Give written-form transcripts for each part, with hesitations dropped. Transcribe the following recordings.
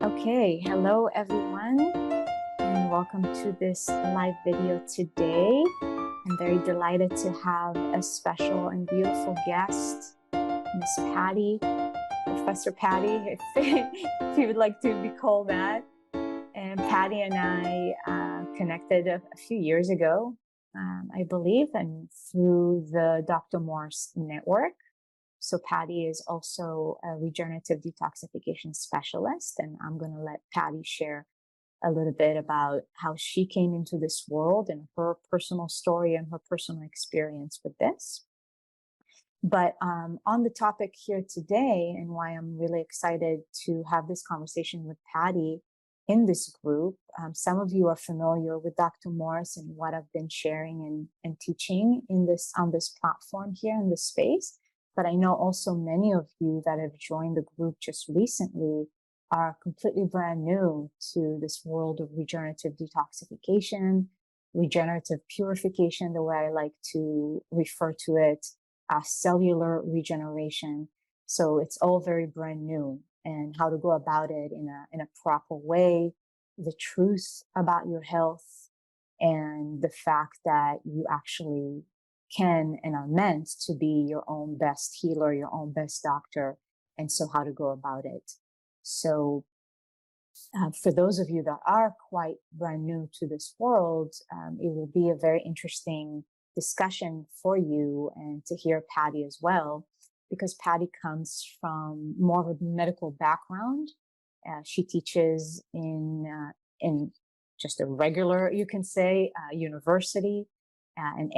Okay, hello everyone, and welcome to this live video today. I'm very delighted to have a special and beautiful guest, Miss Patty, Professor Patty, if you would like to be called that. And Patty and I connected a few years ago, I believe, and through the Dr. Morse network. So Patty is also a regenerative detoxification specialist, and I'm going to let Patty share a little bit about how she came into this world and her personal story and her personal experience with this. But on the topic here today, and why I'm really excited to have this conversation with Patty in this group, some of you are familiar with Dr. Morris and what I've been sharing and teaching on this platform here in this space. But I know also many of you that have joined the group just recently are completely brand new to this world of regenerative detoxification, regenerative purification, the way I like to refer to it, cellular regeneration. So it's all very brand new, and how to go about it in a proper way, the truth about your health, and the fact that you actually can and are meant to be your own best healer, your own best doctor, and so how to go about it. So for those of you that are quite brand new to this world, it will be a very interesting discussion for you and to hear Patty as well, because Patty comes from more of a medical background. She teaches in just a regular, you can say, university, an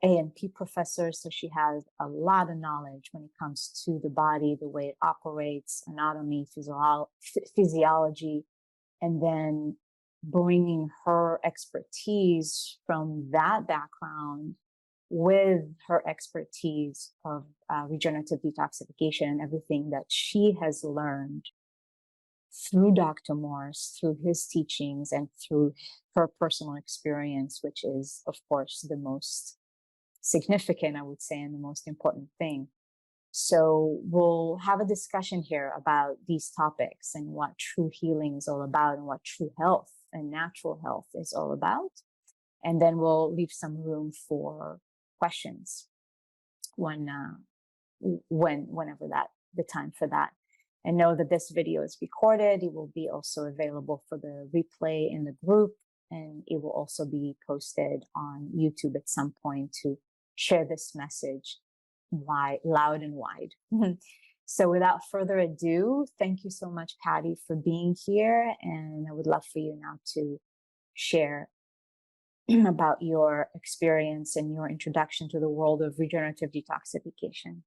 A&P professor. So she has a lot of knowledge when it comes to the body, the way it operates, anatomy, physiology, and then bringing her expertise from that background with her expertise of regenerative detoxification and everything that she has learned through Dr. Morse, through his teachings, and through her personal experience, which is, of course, the most significant, I would say, and the most important thing. So we'll have a discussion here about these topics and what true healing is all about and what true health and natural health is all about. And then we'll leave some room for questions whenever the time for that. And know that this video is recorded. It will be also available for the replay in the group, and it will also be posted on YouTube at some point to share this message loud and wide. So without further ado, thank you so much, Patty, for being here. And I would love for you now to share about your experience and your introduction to the world of regenerative detoxification.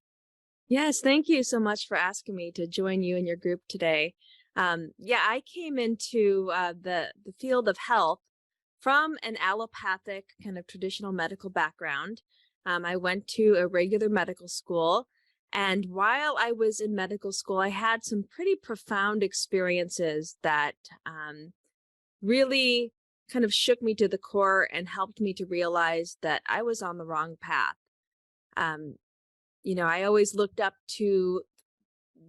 Yes, thank you so much for asking me to join you in your group today. I came into the field of health from an allopathic kind of traditional medical background. I went to a regular medical school, and while I was in medical school, I had some pretty profound experiences that really kind of shook me to the core and helped me to realize that I was on the wrong path. I always looked up to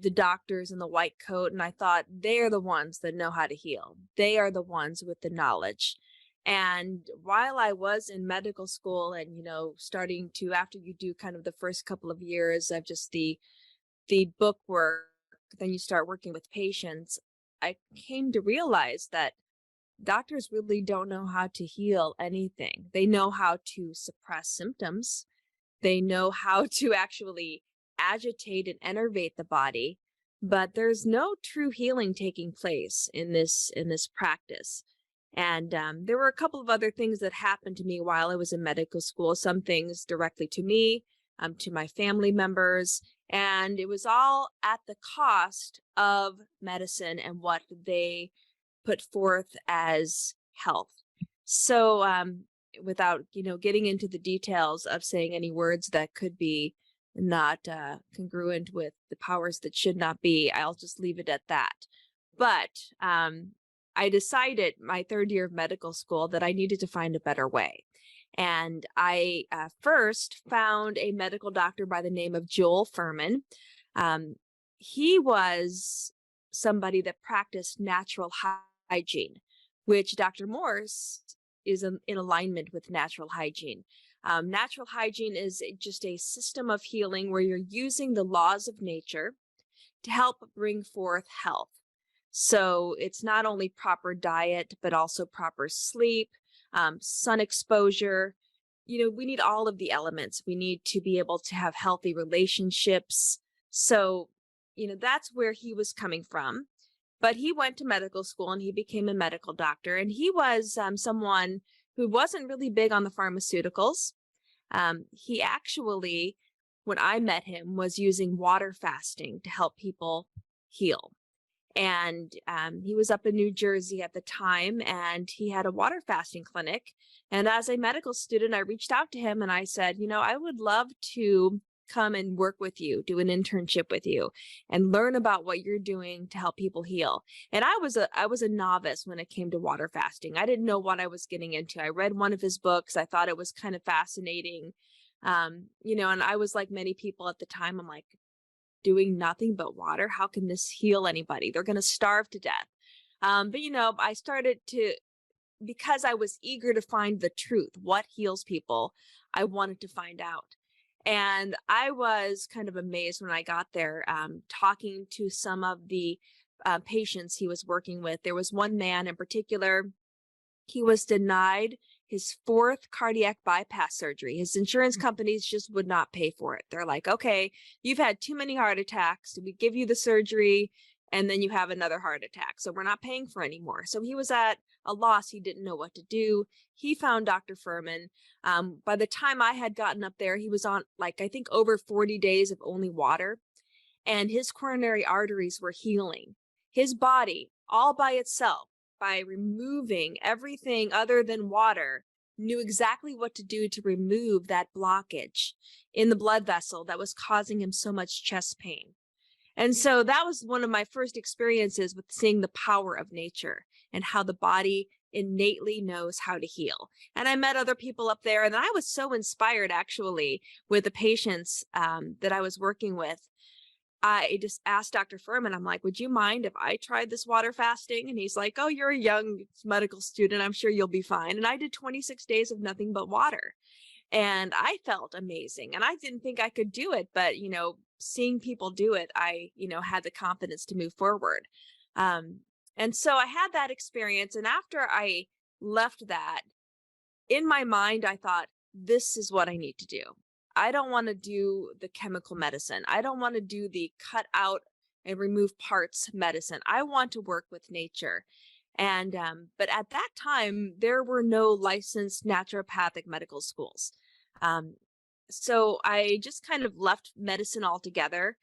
the doctors in the white coat, and I thought they're the ones that know how to heal. They are the ones with the knowledge. And while I was in medical school and, starting to, after you do kind of the first couple of years of just the book work, then you start working with patients, I came to realize that doctors really don't know how to heal anything. They know how to suppress symptoms. They know how to actually agitate and enervate the body, but there's no true healing taking place in this practice. And there were a couple of other things that happened to me while I was in medical school, some things directly to me, to my family members, and it was all at the cost of medicine and what they put forth as health. So without getting into the details of saying any words that could be not congruent with the powers that should not be, I'll just leave it at that. But I decided my third year of medical school that I needed to find a better way. And I first found a medical doctor by the name of Joel Furman. He was somebody that practiced natural hygiene, which Dr. Morse is in alignment with natural hygiene. Natural hygiene is just a system of healing where you're using the laws of nature to help bring forth health. So it's not only proper diet, but also proper sleep, sun exposure. We need all of the elements. We need to be able to have healthy relationships. So, that's where he was coming from. But he went to medical school and he became a medical doctor. And he was someone who wasn't really big on the pharmaceuticals. He actually, when I met him, was using water fasting to help people heal. And he was up in New Jersey at the time, and he had a water fasting clinic. And as a medical student, I reached out to him and I said, I would love to come and work with you, do an internship with you, and learn about what you're doing to help people heal. And I was a novice when it came to water fasting. I didn't know what I was getting into. I read one of his books. I thought it was kind of fascinating. And I was like many people at the time. I'm like, doing nothing but water, how can this heal anybody? They're going to starve to death. But I started to, because I was eager to find the truth, what heals people, I wanted to find out. And I was kind of amazed when I got there, talking to some of the patients he was working with. There was one man in particular. He was denied his 4th cardiac bypass surgery. His insurance companies just would not pay for it. They're like, okay, you've had too many heart attacks. We give you the surgery and then you have another heart attack. So we're not paying for any more. So he was at a loss. He didn't know what to do. He found Dr. Furman. By the time I had gotten up there, he was on I think over 40 days of only water, and his coronary arteries were healing. His body all by itself, by removing everything other than water, knew exactly what to do to remove that blockage in the blood vessel that was causing him so much chest pain. And so that was one of my first experiences with seeing the power of nature and how the body innately knows how to heal. And I met other people up there, and I was so inspired actually with the patients that I was working with. I just asked Dr. Furman, I'm like, would you mind if I tried this water fasting? And he's like, oh, you're a young medical student. I'm sure you'll be fine. And I did 26 days of nothing but water. And I felt amazing. And I didn't think I could do it. But, seeing people do it, I, had the confidence to move forward. And so I had that experience. And after I left that, in my mind, I thought, this is what I need to do. I don't want to do the chemical medicine. I don't want to do the cut out and remove parts medicine. I want to work with nature. And, but at that time, there were no licensed naturopathic medical schools. So I just kind of left medicine altogether.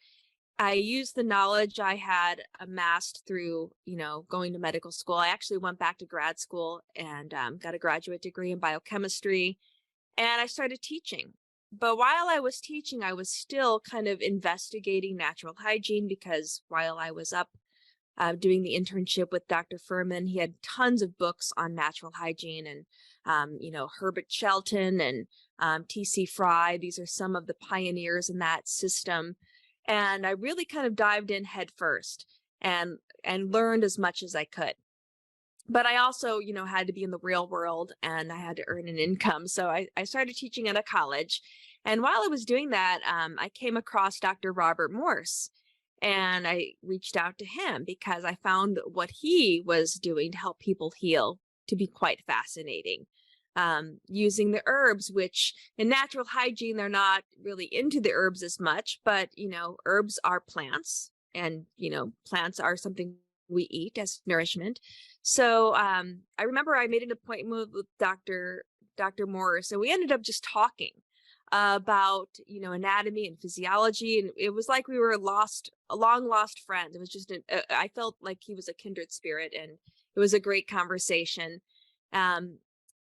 I used the knowledge I had amassed through, going to medical school. I actually went back to grad school and got a graduate degree in biochemistry, and I started teaching. But while I was teaching, I was still kind of investigating natural hygiene, because while I was up doing the internship with Dr. Furman, he had tons of books on natural hygiene, and, Herbert Shelton and T.C. Fry. These are some of the pioneers in that system. And I really kind of dived in head first and learned as much as I could. But I also, had to be in the real world, and I had to earn an income. So I started teaching at a college. And while I was doing that, I came across Dr. Robert Morse, and I reached out to him because I found what he was doing to help people heal to be quite fascinating. Using the herbs, which in natural hygiene, they're not really into the herbs as much, but, herbs are plants, and, plants are something we eat as nourishment. So I remember I made an appointment with Dr. Morris, and we ended up just talking about, anatomy and physiology. And it was like we were a long lost friend. It was just, I felt like he was a kindred spirit, and it was a great conversation.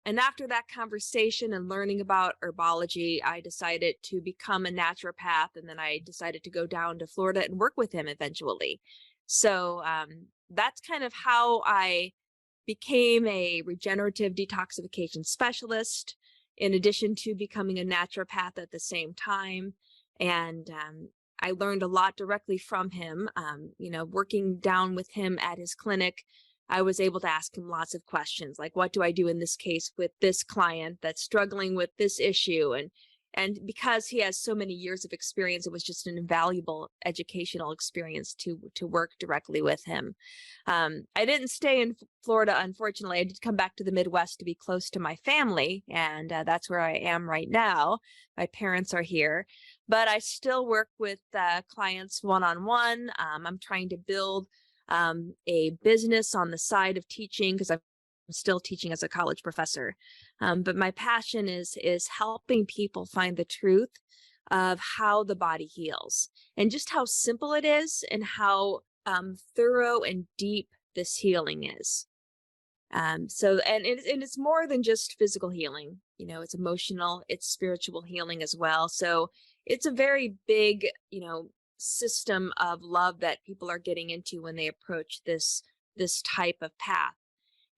And after that conversation and learning about herbology, I decided to become a naturopath. And then I decided to go down to Florida and work with him eventually. So that's kind of how I became a regenerative detoxification specialist, in addition to becoming a naturopath at the same time. And I learned a lot directly from him. Working down with him at his clinic, I was able to ask him lots of questions, like, what do I do in this case with this client that's struggling with this issue? And because he has so many years of experience, it was just an invaluable educational experience to work directly with him. I didn't stay in Florida, unfortunately. I did come back to the Midwest to be close to my family, and that's where I am right now. My parents are here, but I still work with clients one-on-one. I'm trying to build a business on the side of teaching because I'm still teaching as a college professor. But my passion is helping people find the truth of how the body heals and just how simple it is and how thorough and deep this healing is. And it's more than just physical healing. It's emotional, it's spiritual healing as well. So it's a very big, system of love that people are getting into when they approach this type of path.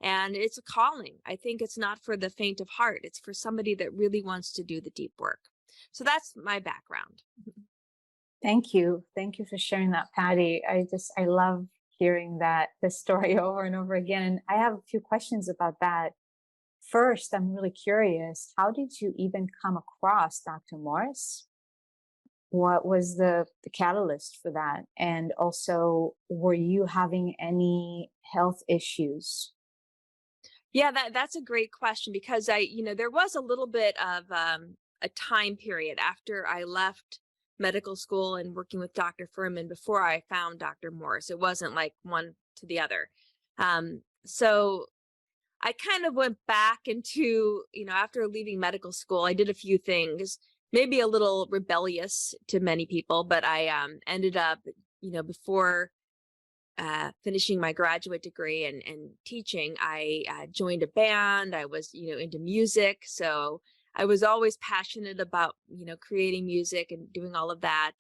And it's a calling. I think it's not for the faint of heart. It's for somebody that really wants to do the deep work. So that's my background. Thank you. Thank you for sharing that, Patty. I love hearing the story over and over again. And I have a few questions about that. First, I'm really curious, how did you even come across Dr. Morse? What was the catalyst for that? And also, were you having any health issues? Yeah, that's a great question because there was a little bit of a time period after I left medical school and working with Dr. Furman before I found Dr. Morse. It wasn't like one to the other. So I kind of went back into, after leaving medical school, I did a few things, maybe a little rebellious to many people, but I ended up, before finishing my graduate degree and teaching, I joined a band. I was, into music. So I was always passionate about, creating music and doing all of that.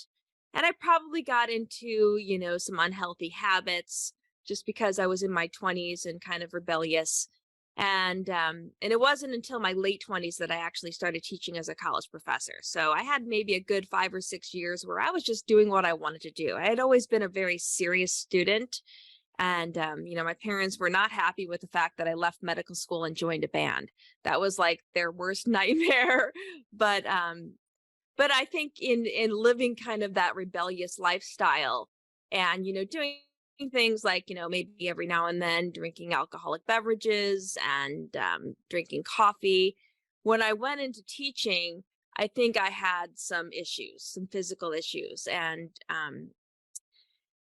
And I probably got into, some unhealthy habits just because I was in my 20s and kind of rebellious. And it wasn't until my late 20s that I actually started teaching as a college professor. So I had maybe a good 5 or 6 years where I was just doing what I wanted to do. I had always been a very serious student. And, my parents were not happy with the fact that I left medical school and joined a band. That was like their worst nightmare. But I think in living kind of that rebellious lifestyle and, doing things like, maybe every now and then drinking alcoholic beverages and drinking coffee. When I went into teaching, I think I had some issues, some physical issues. And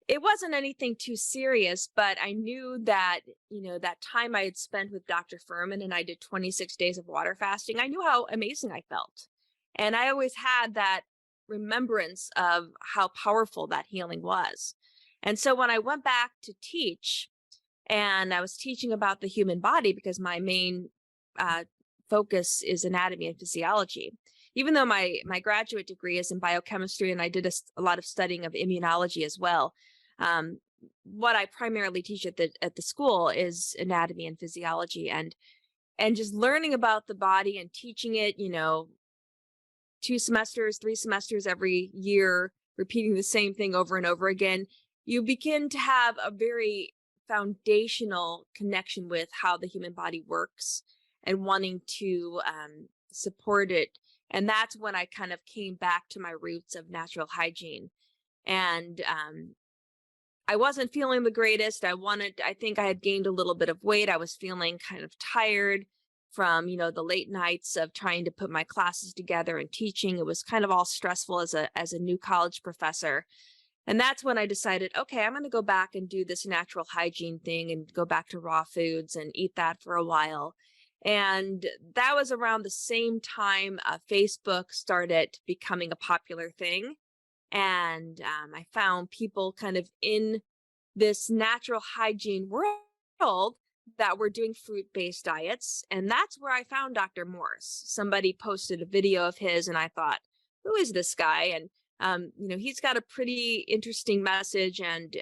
it wasn't anything too serious, but I knew that, that time I had spent with Dr. Furman and I did 26 days of water fasting, I knew how amazing I felt. And I always had that remembrance of how powerful that healing was. And so when I went back to teach, and I was teaching about the human body because my main focus is anatomy and physiology, even though my graduate degree is in biochemistry and I did a lot of studying of immunology as well. What I primarily teach at the school is anatomy and physiology, and just learning about the body and teaching it, 2 semesters, 3 semesters every year, repeating the same thing over and over again. You begin to have a very foundational connection with how the human body works and wanting to support it. And that's when I kind of came back to my roots of natural hygiene. And I wasn't feeling the greatest. I think I had gained a little bit of weight. I was feeling kind of tired from, the late nights of trying to put my classes together and teaching. It was kind of all stressful as a new college professor. And that's when I decided, okay, I'm going to go back and do this natural hygiene thing and go back to raw foods and eat that for a while. And that was around the same time Facebook started becoming a popular thing. And I found people kind of in this natural hygiene world that were doing fruit-based diets. And that's where I found Dr. Morse. Somebody posted a video of his and I thought, who is this guy? And he's got a pretty interesting message, and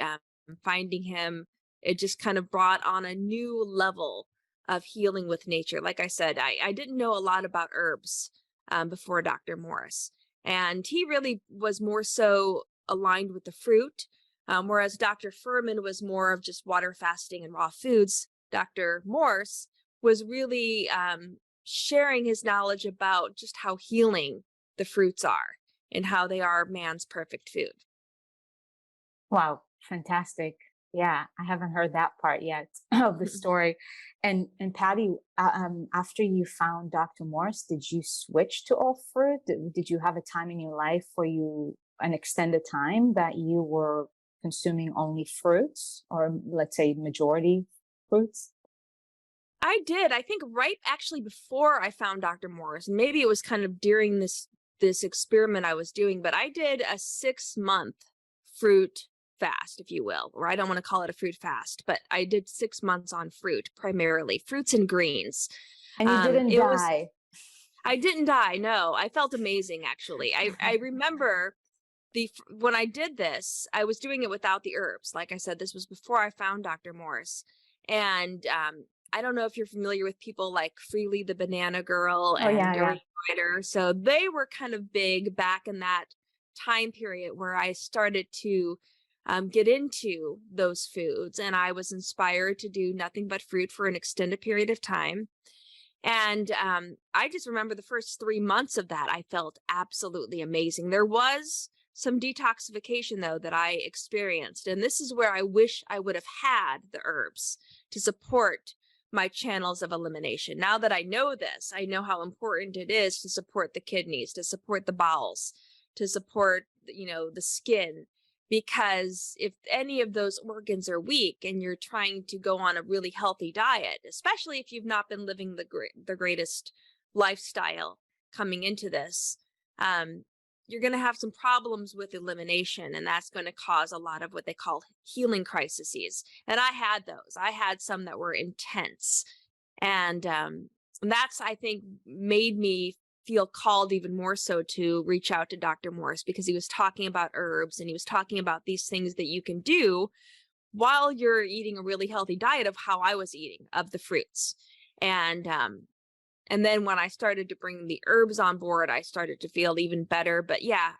finding him, it just kind of brought on a new level of healing with nature. Like I said, I didn't know a lot about herbs before Dr. Morse, and he really was more so aligned with the fruit. Whereas Dr. Furman was more of just water fasting and raw foods, Dr. Morse was really sharing his knowledge about just how healing the fruits are and how they are man's perfect food. Wow, fantastic. Yeah, I haven't heard that part yet of the story. And Patty, after you found Dr. Morse, did you switch to all fruit? Did you have a time in your life where an extended time that you were consuming only fruits, or let's say majority fruits? I did. I think right actually before I found Dr. Morris, and maybe it was kind of during this experiment I was doing, but I did a 6-month fruit fast, if you will, or I don't want to call it a fruit fast, but I did 6 months on fruit, primarily fruits and greens. And you didn't die. I didn't die. No, I felt amazing. Actually, I remember when I did this, I was doing it without the herbs. Like I said, this was before I found Dr. Morse. And I don't know if you're familiar with people like Freely the Banana Girl and Dirty Rider. So they were kind of big back in that time period where I started to get into those foods. And I was inspired to do nothing but fruit for an extended period of time. And I just remember the first 3 months of that, I felt absolutely amazing. There was some detoxification, though, that I experienced. And this is where I wish I would have had the herbs to support my channels of elimination. Now that I know this, I know how important it is to support the kidneys, to support the bowels, to support, the skin. Because if any of those organs are weak and you're trying to go on a really healthy diet, especially if you've not been living the greatest lifestyle coming into this, you're going to have some problems with elimination, and that's going to cause a lot of what they call healing crises. And I had those. I had some that were intense. And that's, I think, made me feel called even more so to reach out to Dr. Morse, because he was talking about herbs and he was talking about these things that you can do while you're eating a really healthy diet of how I was eating, of the fruits. And then when I started to bring the herbs on board, I started to feel even better. But yeah,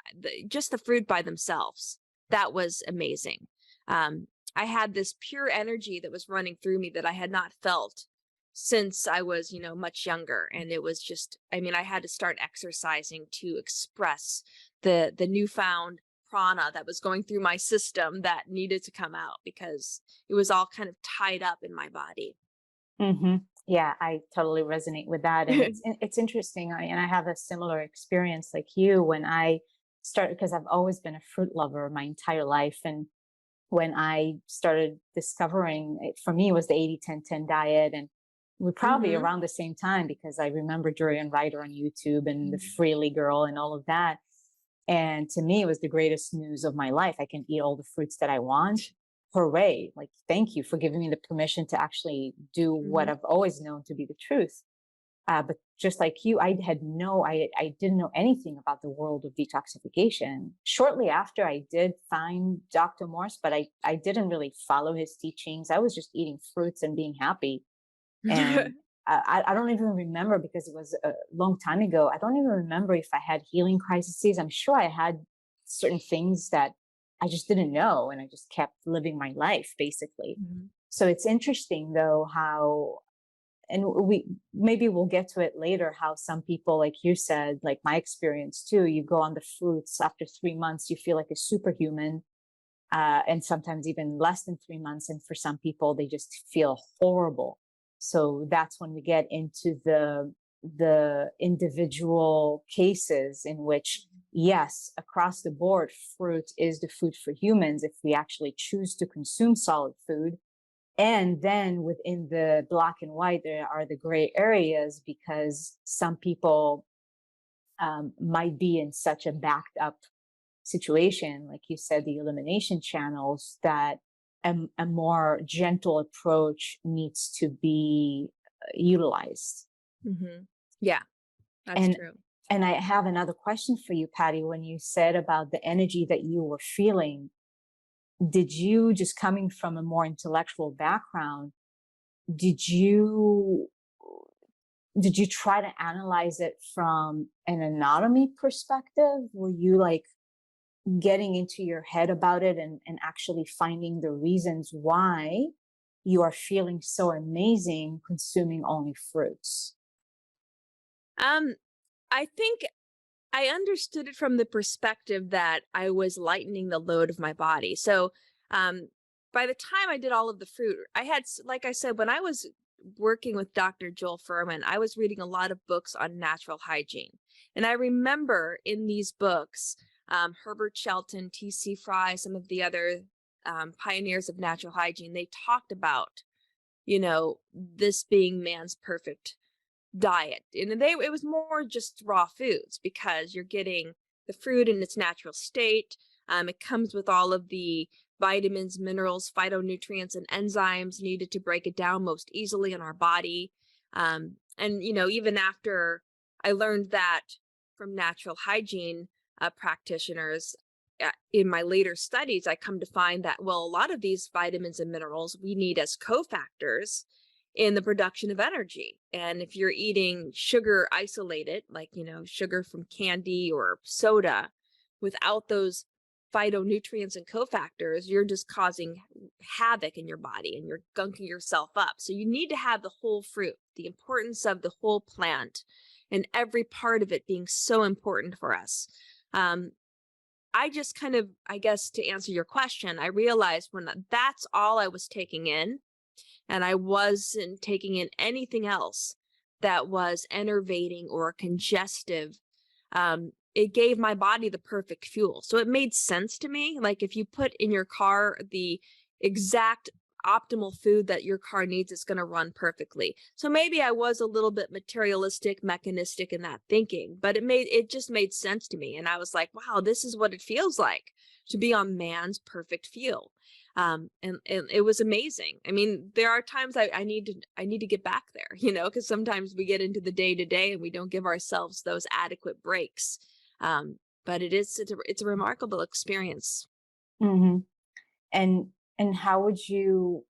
just the fruit by themselves, that was amazing. I had this pure energy that was running through me that I had not felt since I was, much younger. And it was just, I had to start exercising to express the newfound prana that was going through my system that needed to come out, because it was all kind of tied up in my body. Mm-hmm. Yeah, I totally resonate with that. And it's interesting. And I have a similar experience like you when I started, because I've always been a fruit lover my entire life. And when I started discovering it, for me, it was the 80-10-10 diet. And we're probably around the same time, because I remember Durian Ryder on YouTube and the Freely Girl and all of that. And to me, it was the greatest news of my life. I can eat all the fruits that I want. Hooray. Like, thank you for giving me the permission to actually do what I've always known to be the truth. But just like you, I didn't know anything about the world of detoxification. Shortly after, I did find Dr. Morse, but I didn't really follow his teachings. I was just eating fruits and being happy. And I don't even remember, because it was a long time ago. I don't even remember if I had healing crises. I'm sure I had certain things that I just didn't know. And I just kept living my life, basically. So it's interesting, though, how, and maybe we'll get to it later, how some people, like you said, like my experience too, you go on the fruits, after 3 months, you feel like a superhuman. And sometimes even less than 3 months. And for some people, they just feel horrible. So that's when we get into the individual cases in which, yes, across the board, fruit is the food for humans if we actually choose to consume solid food. And then within the black and white, there are the gray areas, because some people might be in such a backed up situation, like you said, the elimination channels, that a more gentle approach needs to be utilized. Yeah, that's true. And I have another question for you, Patty. When you said about the energy that you were feeling, did you, just coming from a more intellectual background, did you try to analyze it from an anatomy perspective? Were you like getting into your head about it and actually finding the reasons why you are feeling so amazing consuming only fruits? I think I understood it from the perspective that I was lightening the load of my body. So, by the time I did all of the fruit, I had, like I said, when I was working with Dr. Joel Furman, I was reading a lot of books on natural hygiene. And I remember in these books, Herbert Shelton, T.C. Fry, some of the other pioneers of natural hygiene, they talked about, this being man's perfect diet. And it was more just raw foods because you're getting the fruit in its natural state. It comes with all of the vitamins, minerals, phytonutrients, and enzymes needed to break it down most easily in our body. And even after I learned that from natural hygiene practitioners, in my later studies, I come to find that, well, a lot of these vitamins and minerals we need as cofactors in the production of energy. And if you're eating sugar isolated, like, sugar from candy or soda, without those phytonutrients and cofactors, you're just causing havoc in your body and you're gunking yourself up. So you need to have the whole fruit, the importance of the whole plant and every part of it being so important for us. I just kind of, I guess, to answer your question, I realized when that's all I was taking in, and I wasn't taking in anything else that was enervating or congestive, it gave my body the perfect fuel. So it made sense to me. Like if you put in your car the exact optimal food that your car needs, it's going to run perfectly. So maybe I was a little bit materialistic, mechanistic in that thinking, but it just made sense to me. And I was like, wow, this is what it feels like to be on man's perfect fuel. And it was amazing. I mean, there are times I need to get back there, because sometimes we get into the day to day and we don't give ourselves those adequate breaks. But it's a remarkable experience. Mm-hmm. And how would you,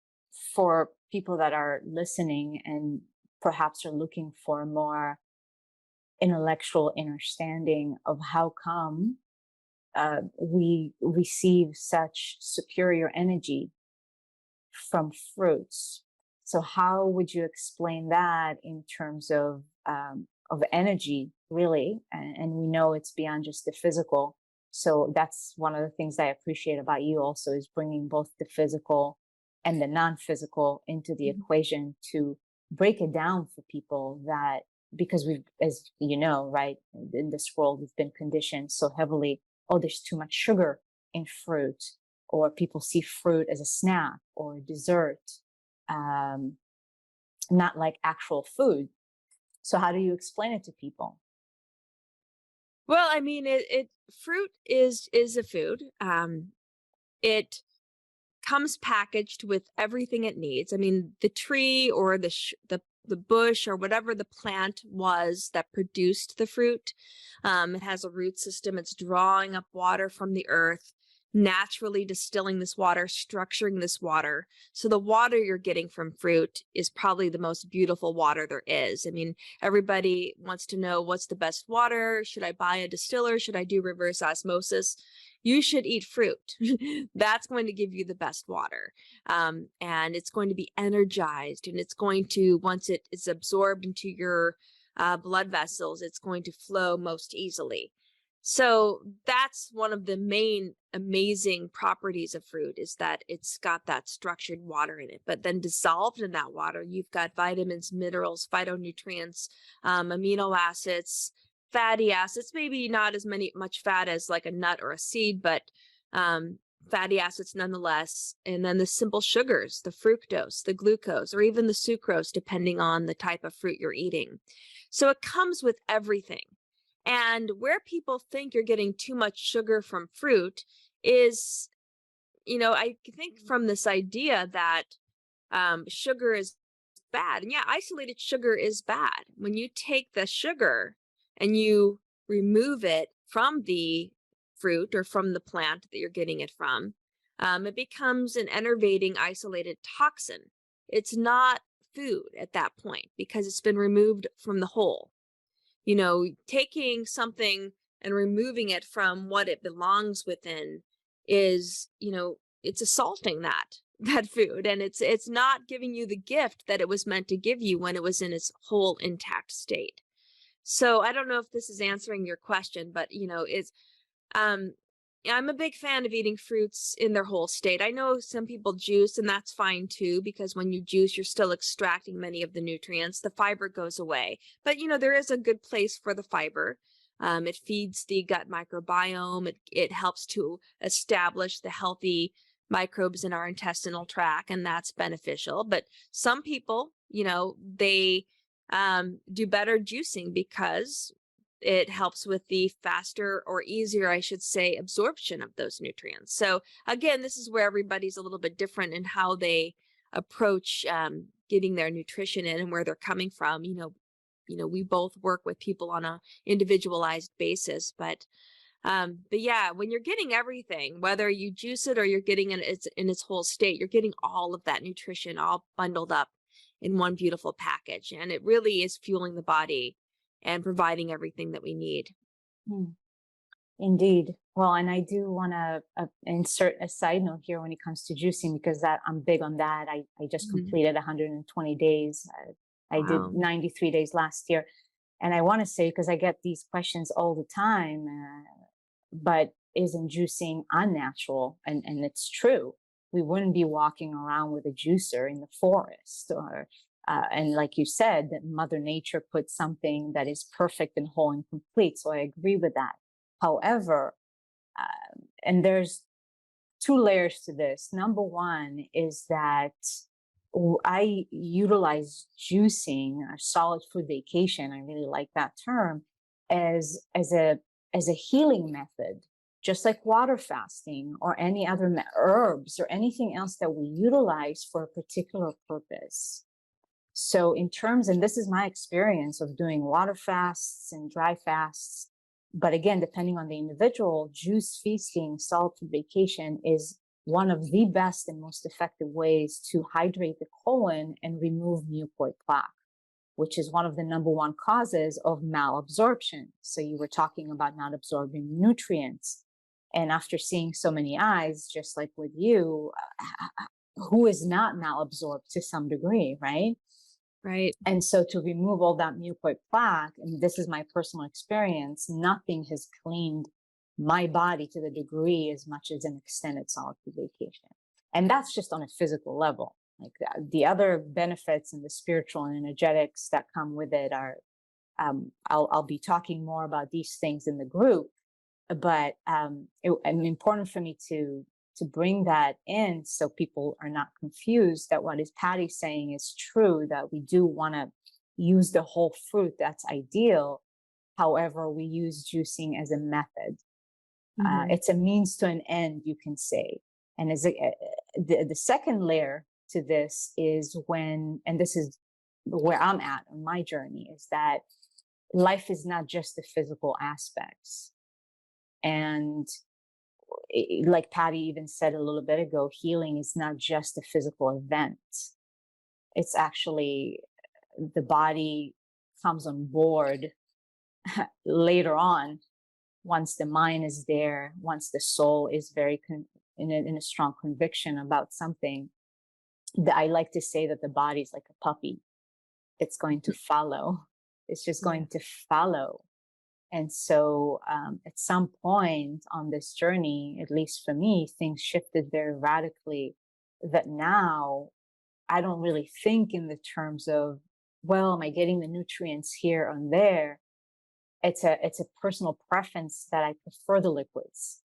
for people that are listening and perhaps are looking for more intellectual understanding of how come we receive such superior energy from fruits? So how would you explain that in terms of energy, really? And we know it's beyond just the physical. So that's one of the things I appreciate about you also, is bringing both the physical and the non-physical into the equation to break it down for people, that because we've, as you know, right, in this world, we've been conditioned so heavily, oh, there's too much sugar in fruit, or people see fruit as a snack or a dessert, not like actual food. So how do you explain it to people? Well, I mean, fruit is a food. It comes packaged with everything it needs. I mean, the tree or the bush or whatever the plant was that produced the fruit, it has a root system. It's drawing up water from the earth, naturally distilling this water, structuring this water. So the water you're getting from fruit is probably the most beautiful water there is. I mean, everybody wants to know, what's the best water? Should I buy a distiller? Should I do reverse osmosis? You should eat fruit. That's going to give you the best water. And it's going to be energized, and it's going to, once it is absorbed into your blood vessels, it's going to flow most easily. So that's one of the main amazing properties of fruit, is that it's got that structured water in it. But then dissolved in that water, you've got vitamins, minerals, phytonutrients, amino acids, fatty acids, maybe not as much fat as like a nut or a seed, but fatty acids nonetheless. And then the simple sugars, the fructose, the glucose, or even the sucrose, depending on the type of fruit you're eating. So it comes with everything. And where people think you're getting too much sugar from fruit is, I think from this idea that sugar is bad. And yeah, isolated sugar is bad. When you take the sugar and you remove it from the fruit or from the plant that you're getting it from, it becomes an enervating, isolated toxin. It's not food at that point because it's been removed from the whole. Taking something and removing it from what it belongs within is, it's assaulting that food, and it's not giving you the gift that it was meant to give you when it was in its whole intact state. So I don't know if this is answering your question, but it's um I'm a big fan of eating fruits in their whole state. I know some people juice, and that's fine too, because when you juice, you're still extracting many of the nutrients. The fiber goes away. But, there is a good place for the fiber. It feeds the gut microbiome. It helps to establish the healthy microbes in our intestinal tract, and that's beneficial. But some people, they do better juicing because it helps with the faster, or easier, I should say, absorption of those nutrients. So again, this is where everybody's a little bit different in how they approach getting their nutrition in and where they're coming from. We both work with people on a individualized basis, but yeah, when you're getting everything, whether you juice it or you're getting it in its whole state, you're getting all of that nutrition all bundled up in one beautiful package, and it really is fueling the body and providing everything that we need. Indeed. Well, and I do want to insert a side note here when it comes to juicing, because that I'm big on that. I just completed 120 days. I did 93 days last year. And I want to say, because I get these questions all the time, but isn't juicing unnatural? And it's true. We wouldn't be walking around with a juicer in the forest, or and like you said, that Mother Nature put something that is perfect and whole and complete. So I agree with that. However, and there's two layers to this. Number one is that I utilize juicing, or solid food vacation, I really like that term, as a healing method, just like water fasting or any other herbs or anything else that we utilize for a particular purpose. So in terms, and this is my experience of doing water fasts and dry fasts, but again, depending on the individual, juice feasting, solid food vacation is one of the best and most effective ways to hydrate the colon and remove mucoid plaque, which is one of the number one causes of malabsorption. So you were talking about not absorbing nutrients. And after seeing so many eyes, just like with you, who is not malabsorbed to some degree, right? Right. And so to remove all that mucoid plaque, and this is my personal experience, nothing has cleaned my body to the degree as much as an extended solid food vacation. And that's just on a physical level. Like the other benefits and the spiritual and energetics that come with it are, I'll be talking more about these things in the group, but it's important for me to bring that in so people are not confused that what is Patty saying is true, that we do want to use the whole fruit. That's ideal. However, we use juicing as a method. It's a means to an end, you can say. And as the second layer to this is when, and this is where I'm at on my journey, is that life is not just the physical aspects. And like Patty even said a little bit ago, healing is not just a physical event. It's actually the body comes on board later on, once the mind is there, once the soul is very in a strong conviction about something. I like to say that the body is like a puppy. It's going to follow. It's just going to follow. And so at some point on this journey, at least for me, things shifted very radically, that now I don't really think in the terms of, well, am I getting the nutrients here and there? It's a personal preference that I prefer the liquids,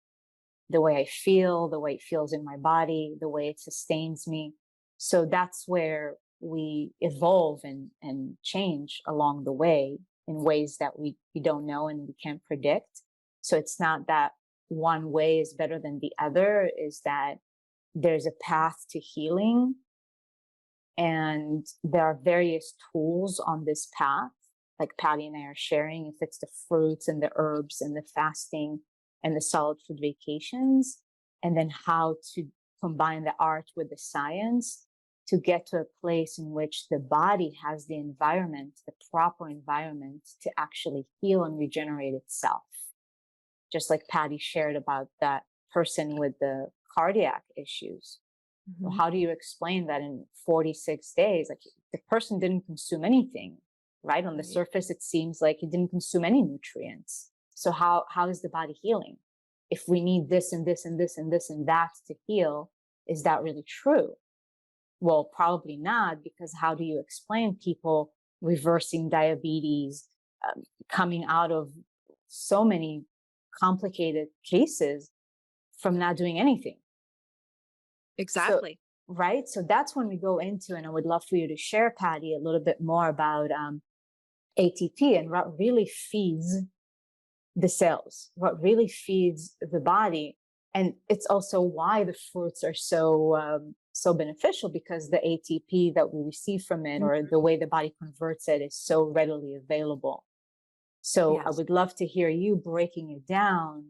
the way I feel, the way it feels in my body, the way it sustains me. So that's where we evolve and change along the way in ways that we don't know and we can't predict. So it's not that one way is better than the other, is that there's a path to healing. And there are various tools on this path, like Patty and I are sharing, if it's the fruits and the herbs and the fasting and the solid food vacations, and then how to combine the art with the science to get to a place in which the body has the environment, the proper environment to actually heal and regenerate itself. just like Patty shared about that person with the cardiac issues. Well, how do you explain that in 46 days, like the person didn't consume anything, right? On the surface, it seems like he didn't consume any nutrients. So how is the body healing? If we need this and this and this and this and that to heal, is that really true? Well, probably not, because how do you explain people reversing diabetes, coming out of so many complicated cases from not doing anything? Exactly. So, right. So that's when we go into, and I would love for you to share, Patty, a little bit more about ATP and what really feeds the cells, what really feeds the body. And it's also why the fruits are so beneficial, because the ATP that we receive from it, or the way the body converts it, is so readily available. So I would love to hear you breaking it down,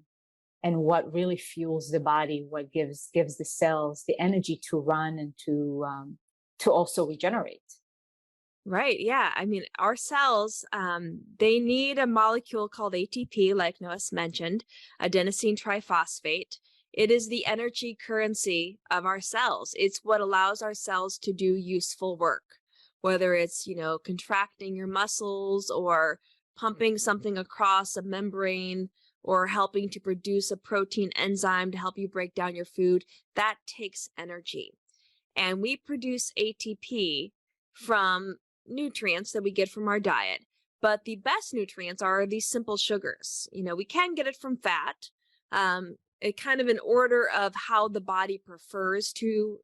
and what really fuels the body, what gives the cells the energy to run and to also regenerate. Right. Yeah. I mean, our cells, they need a molecule called ATP, like Noah's mentioned, adenosine triphosphate. It is the energy currency of our cells. It's what allows our cells to do useful work, whether it's, contracting your muscles or pumping something across a membrane or helping to produce a protein enzyme to help you break down your food. That takes energy. And we produce ATP from nutrients that we get from our diet. But the best nutrients are these simple sugars. We can get it from fat, it kind of in order of how the body prefers to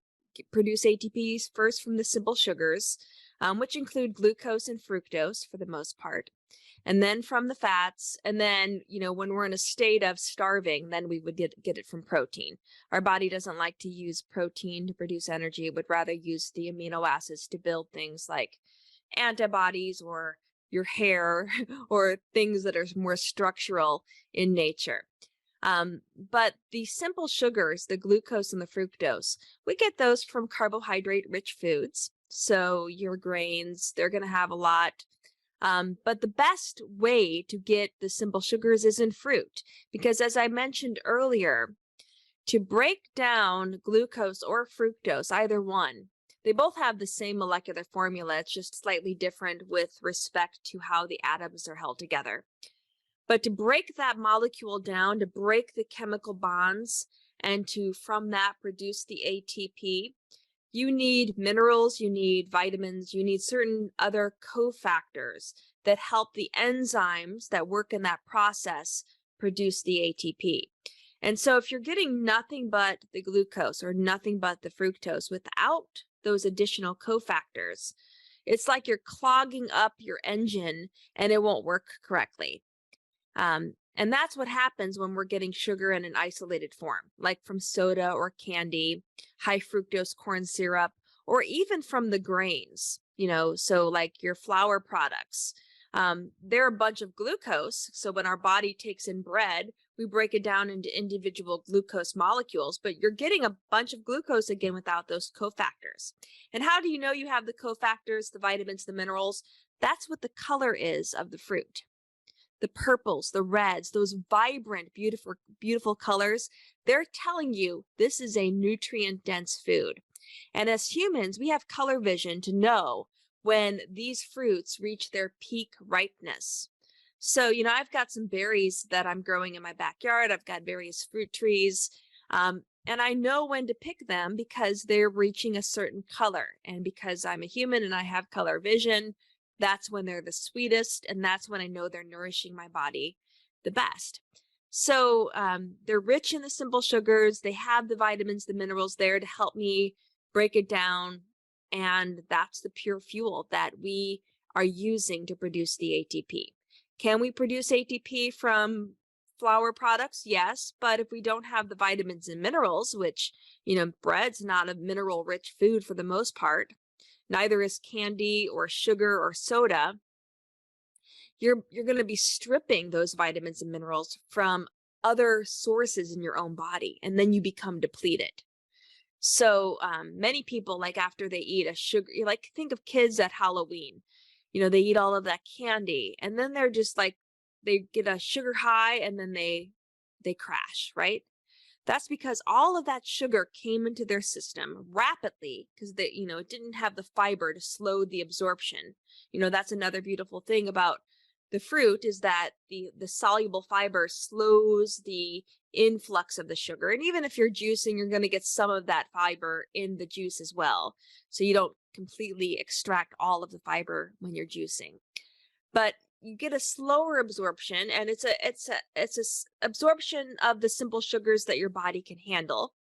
produce ATP, first from the simple sugars, which include glucose and fructose for the most part, and then from the fats. And then, when we're in a state of starving, then we would get it from protein. Our body doesn't like to use protein to produce energy. It would rather use the amino acids to build things like antibodies or your hair or things that are more structural in nature. But the simple sugars, the glucose and the fructose, we get those from carbohydrate-rich foods. So your grains, they're going to have a lot. But the best way to get the simple sugars is in fruit, because as I mentioned earlier, to break down glucose or fructose, either one, they both have the same molecular formula. It's just slightly different with respect to how the atoms are held together. But to break that molecule down, to break the chemical bonds, and to from that produce the ATP, you need minerals, you need vitamins, you need certain other cofactors that help the enzymes that work in that process produce the ATP. And so if you're getting nothing but the glucose or nothing but the fructose without those additional cofactors, it's like you're clogging up your engine and it won't work correctly. And that's what happens when we're getting sugar in an isolated form, like from soda or candy, high fructose corn syrup, or even from the grains, so like your flour products. They're a bunch of glucose. So when our body takes in bread, we break it down into individual glucose molecules, but you're getting a bunch of glucose again without those cofactors. And how do you know you have the cofactors, the vitamins, the minerals? That's what the color is of the fruit. The purples, the reds, those vibrant, beautiful, beautiful colors, they're telling you this is a nutrient-dense food. And as humans, we have color vision to know when these fruits reach their peak ripeness. So, I've got some berries that I'm growing in my backyard. I've got various fruit trees. And I know when to pick them because they're reaching a certain color. And because I'm a human and I have color vision, that's when they're the sweetest, and that's when I know they're nourishing my body the best. So they're rich in the simple sugars. They have the vitamins, the minerals there to help me break it down, and that's the pure fuel that we are using to produce the ATP. Can we produce ATP from flour products? Yes, but if we don't have the vitamins and minerals, which, bread's not a mineral-rich food for the most part, neither is candy or sugar or soda, you're going to be stripping those vitamins and minerals from other sources in your own body, and then you become depleted. So many people, like after they eat a sugar, like think of kids at Halloween, they eat all of that candy, and then they're just like, they get a sugar high, and then they they crash, right? That's because all of that sugar came into their system rapidly because they, it didn't have the fiber to slow the absorption. That's another beautiful thing about the fruit is that the soluble fiber slows the influx of the sugar. And even if you're juicing, you're going to get some of that fiber in the juice as well. So you don't completely extract all of the fiber when you're juicing. But you get a slower absorption, and it's a absorption of the simple sugars that your body can handle.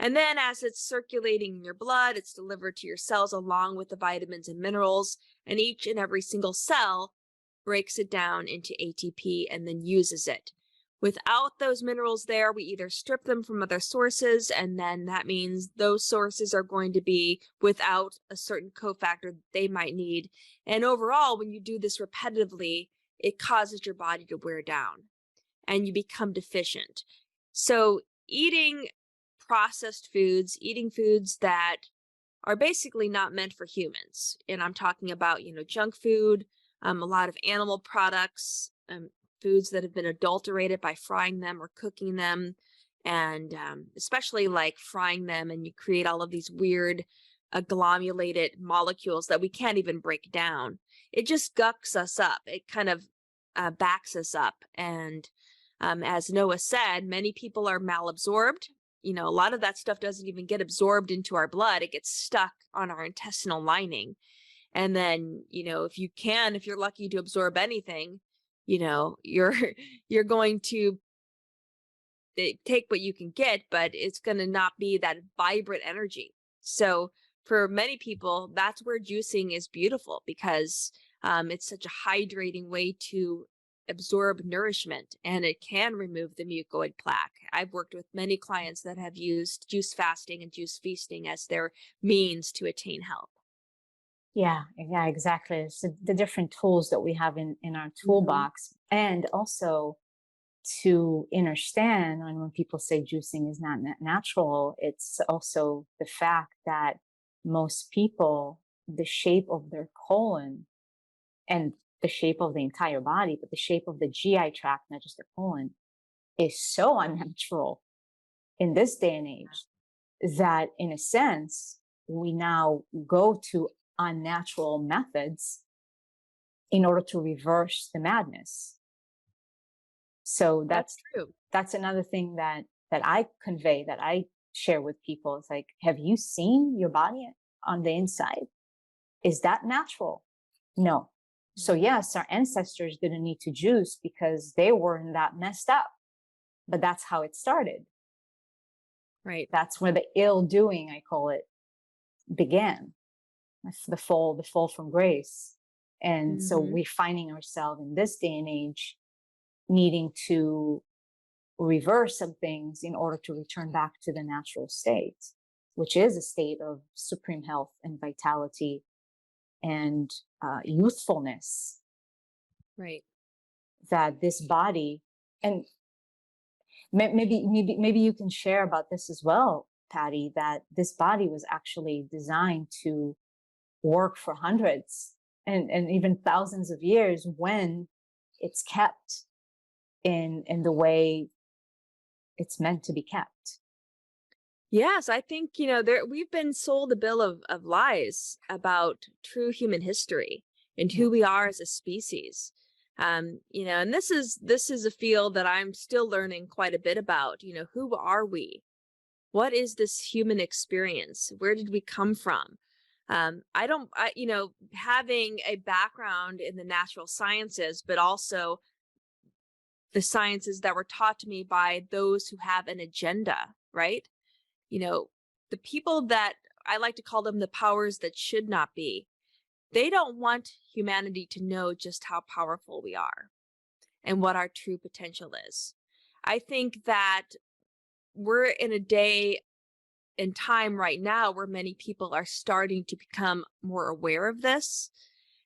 And then as it's circulating in your blood, it's delivered to your cells along with the vitamins and minerals, and each and every single cell breaks it down into ATP and then uses it. Without those minerals there, we either strip them from other sources, and then that means those sources are going to be without a certain cofactor they might need. And overall, when you do this repetitively, it causes your body to wear down and you become deficient. So eating processed foods, eating foods that are basically not meant for humans, and I'm talking about, junk food, a lot of animal products, foods that have been adulterated by frying them or cooking them, and especially like frying them, and you create all of these weird agglomerated molecules that we can't even break down. It just gucks us up. It kind of backs us up. And as Noah said, many people are malabsorbed. A lot of that stuff doesn't even get absorbed into our blood. It gets stuck on our intestinal lining. And then, if you're lucky to absorb anything, you're going to take what you can get, but it's going to not be that vibrant energy. So for many people, that's where juicing is beautiful, because it's such a hydrating way to absorb nourishment, and it can remove the mucoid plaque. I've worked with many clients that have used juice fasting and juice feasting as their means to attain health. Yeah, exactly. It's the different tools that we have in our toolbox. And also to understand, and when people say juicing is not natural, it's also the fact that most people, the shape of their colon and the shape of the entire body, but the shape of the GI tract, not just the colon, is so unnatural in this day and age that, in a sense, we now go to unnatural methods in order to reverse the madness. So that's true. That's another thing that I convey, that I share with people. It's like, have you seen your body on the inside? Is that natural? No. So yes, our ancestors didn't need to juice because they weren't that messed up, but that's how it started. Right. That's where the ill doing, I call it, began. The fall from grace. And so we're finding ourselves in this day and age needing to reverse some things in order to return back to the natural state, which is a state of supreme health and vitality and youthfulness. Right. That this body, and maybe you can share about this as well, Patty, that this body was actually designed to work for hundreds and even thousands of years when it's kept in the way it's meant to be kept. Yes, I think, we've been sold a bill of lies about true human history and who we are as a species. And this is a field that I'm still learning quite a bit about. Who are we? What is this human experience? Where did we come from? Having a background in the natural sciences, but also the sciences that were taught to me by those who have an agenda, right? The people that I like to call them the powers that should not be, they don't want humanity to know just how powerful we are and what our true potential is. I think that we're in a day and time right now where many people are starting to become more aware of this.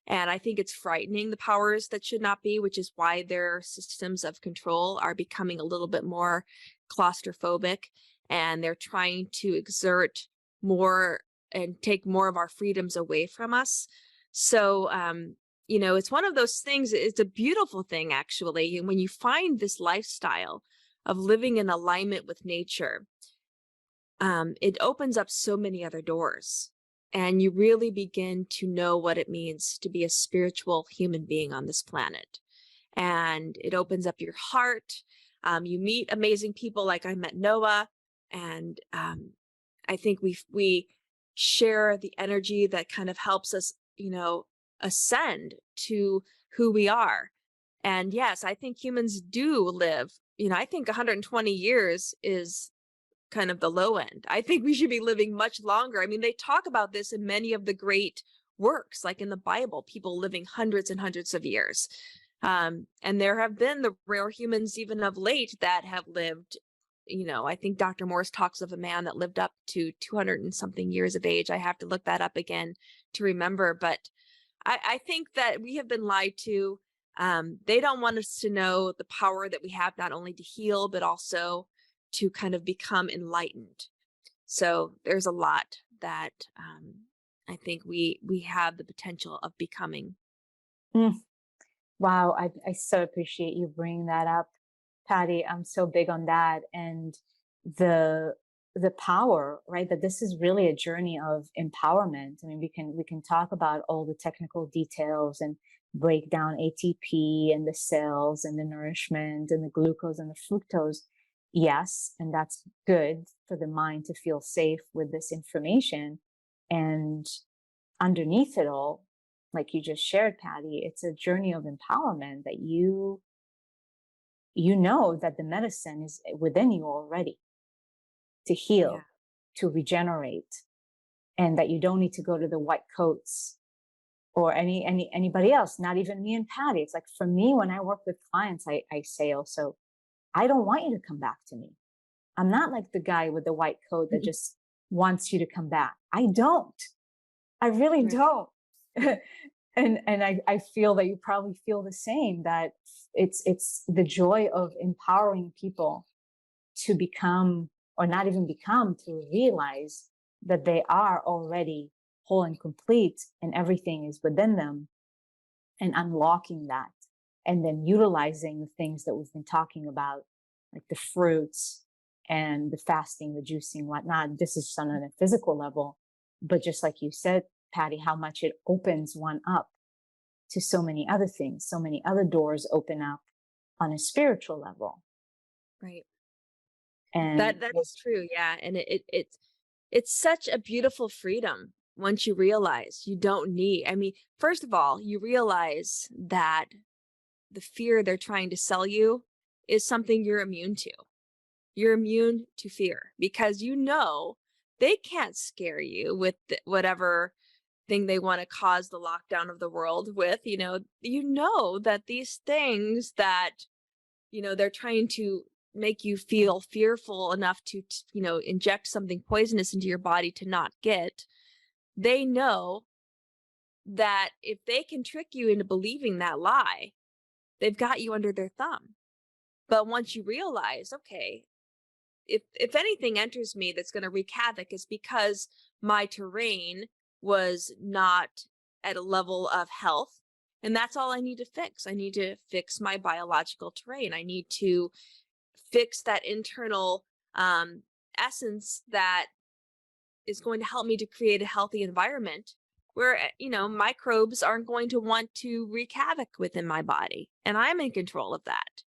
And I think it's frightening, the powers that should not be, which is why their systems of control are becoming a little bit more claustrophobic, and they're trying to exert more and take more of our freedoms away from us. So, it's one of those things, it's a beautiful thing, actually. And when you find this lifestyle of living in alignment with nature, it opens up so many other doors. And you really begin to know what it means to be a spiritual human being on this planet. And it opens up your heart. You meet amazing people like I met Noah. And I think we share the energy that kind of helps us, ascend to who we are. And yes, I think humans do live, I think 120 years is kind of the low end. I think we should be living much longer. I mean, they talk about this in many of the great works, like in the Bible, people living hundreds and hundreds of years. And there have been the rare humans even of late that have lived, I think Dr. Morse talks of a man that lived up to 200 and something years of age. I have to look that up again to remember. But I think that we have been lied to. They don't want us to know the power that we have, not only to heal, but also to kind of become enlightened. So there's a lot that I think we have the potential of becoming. Wow, I so appreciate you bringing that up, Patty. I'm so big on that, and the power, right? That this is really a journey of empowerment. I mean, we can talk about all the technical details and break down ATP and the cells and the nourishment and the glucose and the fructose. Yes, and that's good for the mind to feel safe with this information. And underneath it all, like you just shared, Patty, it's a journey of empowerment that you know that the medicine is within you already to heal, to regenerate, and that you don't need to go to the white coats or anybody else, not even me and Patty. It's like, for me, when I work with clients, I say also, I don't want you to come back to me. I'm not like the guy with the white coat that just wants you to come back. I don't. I really don't. And I feel that you probably feel the same, that it's the joy of empowering people to become, or not even become, to realize that they are already whole and complete and everything is within them, and unlocking that, and then utilizing the things that we've been talking about, like the fruits and the fasting, the juicing, whatnot. This is just on a physical level, but just like you said, Patty, how much it opens one up to so many other things, so many other doors open up on a spiritual level. Right. And that is true. Yeah. And it's such a beautiful freedom once you realize you don't need, I mean, first of all, you realize that the fear they're trying to sell you is something you're immune to. You're immune to fear because they can't scare you with whatever thing they want to cause the lockdown of the world with. That these things that, they're trying to make you feel fearful enough to, inject something poisonous into your body to not get, they know that if they can trick you into believing that lie, they've got you under their thumb. But once you realize, okay, if anything enters me that's going to wreak havoc, is because my terrain was not at a level of health. And that's all I need to fix. I need to fix my biological terrain. I need to fix that internal essence that is going to help me to create a healthy environment where, microbes aren't going to want to wreak havoc within my body. And I'm in control of that.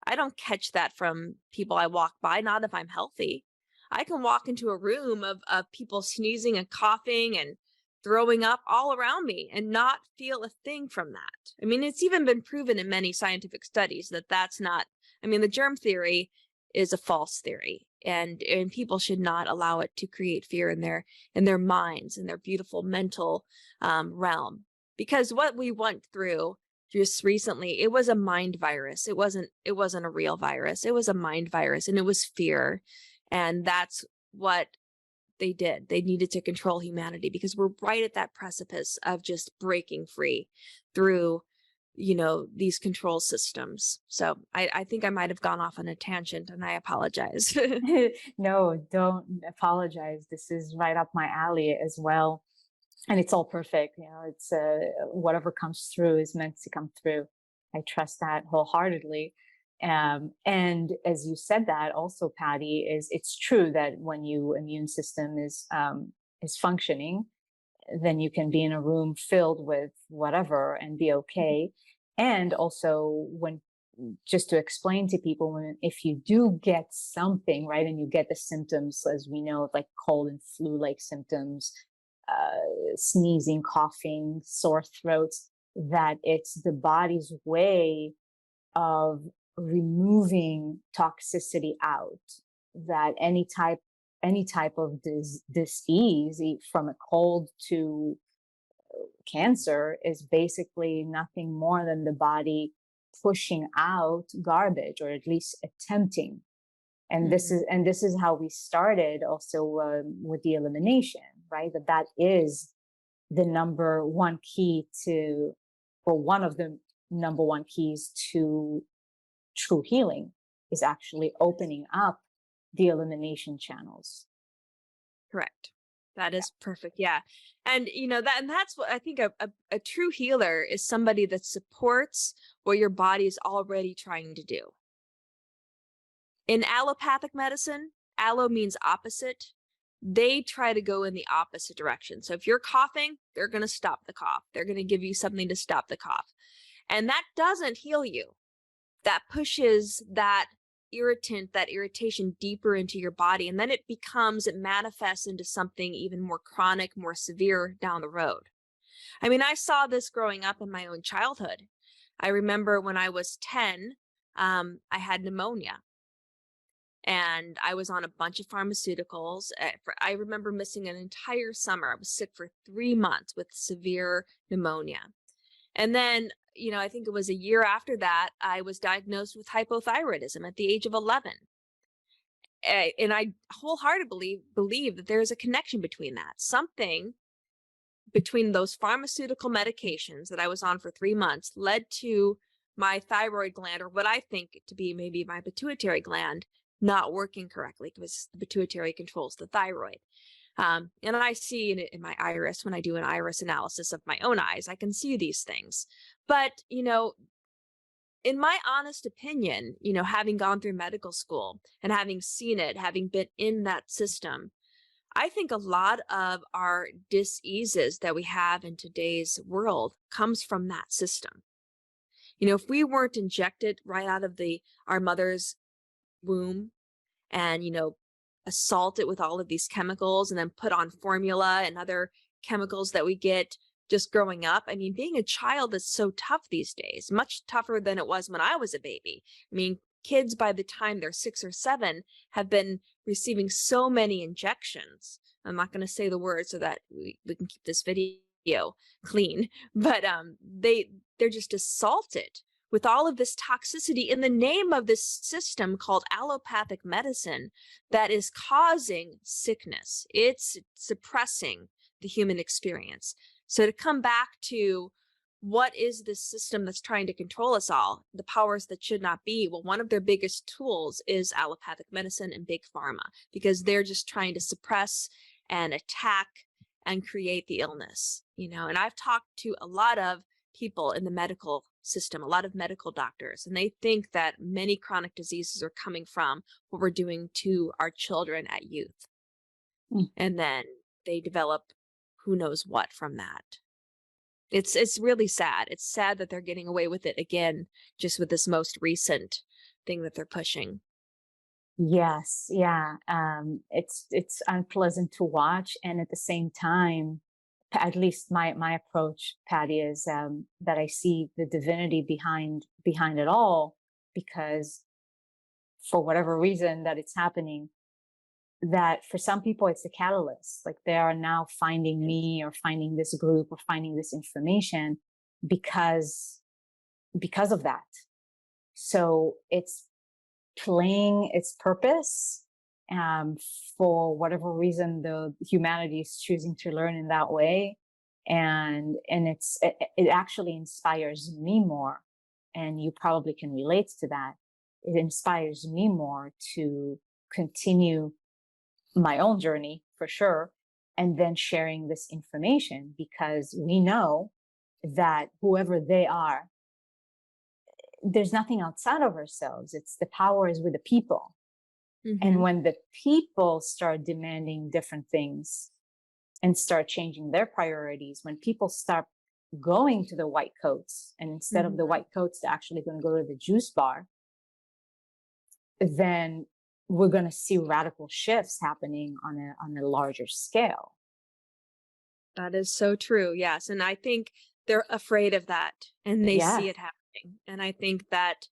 I don't catch that from people I walk by, not if I'm healthy. I can walk into a room of people sneezing and coughing and throwing up all around me and not feel a thing from that. I mean, it's even been proven in many scientific studies that that's not, the germ theory is a false theory, and people should not allow it to create fear in their minds, in their beautiful mental realm. Because what we went through just recently, it was a mind virus. It wasn't a real virus. It was a mind virus, and it was fear. And that's what they did. They needed to control humanity because we're right at that precipice of just breaking free through, these control systems. So I think I might have gone off on a tangent, and I apologize. No, don't apologize. This is right up my alley as well. And it's all perfect. It's whatever comes through is meant to come through. I trust that wholeheartedly. And as you said that also, Patty, it's true that when your immune system is functioning, then you can be in a room filled with whatever and be okay. And also, when, just to explain to people, if you do get something, right, and you get the symptoms, as we know, like cold and flu-like symptoms, sneezing, coughing, sore throats, that it's the body's way of removing toxicity out, that any type of disease, from a cold to cancer, is basically nothing more than the body pushing out garbage, or at least attempting. And this is how we started also with the elimination, right? That is the number one key to, or one of the number one keys to true healing, is actually opening up the elimination channels. Correct. That is perfect. Yeah. And that's what I think a true healer is, somebody that supports what your body is already trying to do. In allopathic medicine, allo means opposite. They try to go in the opposite direction. So if you're coughing, they're going to stop the cough. They're going to give you something to stop the cough. And that doesn't heal you. That pushes that irritation deeper into your body. And then it manifests into something even more chronic, more severe down the road. I mean, I saw this growing up in my own childhood. I remember when I was 10, I had pneumonia. And I was on a bunch of pharmaceuticals. I remember missing an entire summer. I was sick for 3 months with severe pneumonia. And then, I think it was a year after that, I was diagnosed with hypothyroidism at the age of 11. And I wholeheartedly believe that there's a connection between that. Something between those pharmaceutical medications that I was on for 3 months led to my thyroid gland, or what I think to be maybe my pituitary gland, not working correctly, because the pituitary controls the thyroid. And I see in my iris, when I do an iris analysis of my own eyes, I can see these things. But, in my honest opinion, having gone through medical school and having seen it, having been in that system, I think a lot of our diseases that we have in today's world comes from that system. If we weren't injected right out of our mother's womb and, assaulted with all of these chemicals and then put on formula and other chemicals that we get just growing up. I mean, being a child is so tough these days, much tougher than it was when I was a baby. I mean, kids by the time they're 6 or 7 have been receiving so many injections. I'm not going to say the word so that we can keep this video clean, but they're just assaulted with all of this toxicity in the name of this system called allopathic medicine that is causing sickness. It's suppressing the human experience. So to come back to what is this system that's trying to control us all, the powers that should not be, well, one of their biggest tools is allopathic medicine and big pharma, because they're just trying to suppress and attack and create the illness, and I've talked to a lot of people in the medical system, a lot of medical doctors, and they think that many chronic diseases are coming from what we're doing to our children at youth. And then they develop who knows what from that. It's really sad. It's sad that they're getting away with it again, just with this most recent thing that they're pushing. Yes, yeah. It's unpleasant to watch, and at the same time, at least my approach, Patty, is that I see the divinity behind it all, because for whatever reason that it's happening, that for some people it's a catalyst. Like, they are now finding me, or finding this group, or finding this information because of that. So it's playing its purpose, for whatever reason the humanity is choosing to learn in that way, and it actually inspires me more, and you probably can relate to that. It inspires me more to continue my own journey, for sure, and then sharing this information, because we know that whoever they are, there's nothing outside of ourselves. It's the power is with the people. And Mm-hmm. when the people start demanding different things and start changing their priorities, when people start going to the white coats, and instead of the Mm-hmm. white coats, they're actually going to go to the juice bar, then we're going to see radical shifts happening on a larger scale. That is so true. Yes. And I think they're afraid of that and they Yeah. see it happening. And I think that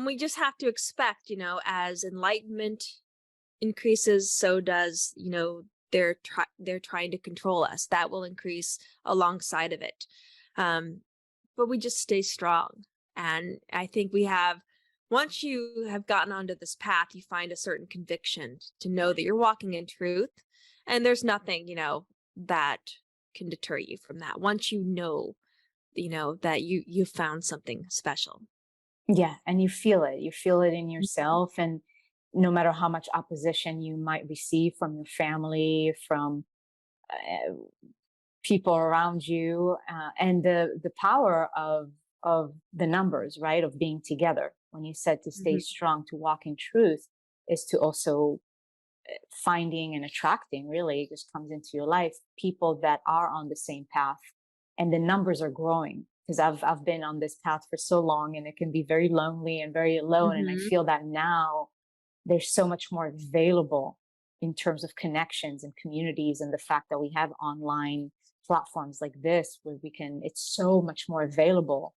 we just have to expect, as enlightenment increases, so does, they're trying to control us. That will increase alongside of it. But we just stay strong. And I think once you have gotten onto this path, you find a certain conviction to know that you're walking in truth. And there's nothing, that can deter you from that. Once that you found something special. Yeah. And you feel it in Mhm. yourself. And no matter how much opposition you might receive from your family, from uh, people around you, and the power of the numbers, right? Of being together. When you said to stay Mhm. strong, to walk in truth, is to also finding and attracting, really just comes into your life, people that are on the same path, and the numbers are growing. Because I've been on this path for so long, and it can be very lonely and very alone. And I Mhm. feel that now there's so much more available in terms of connections and communities, and the fact that we have online platforms like this where we can, it's so much more available,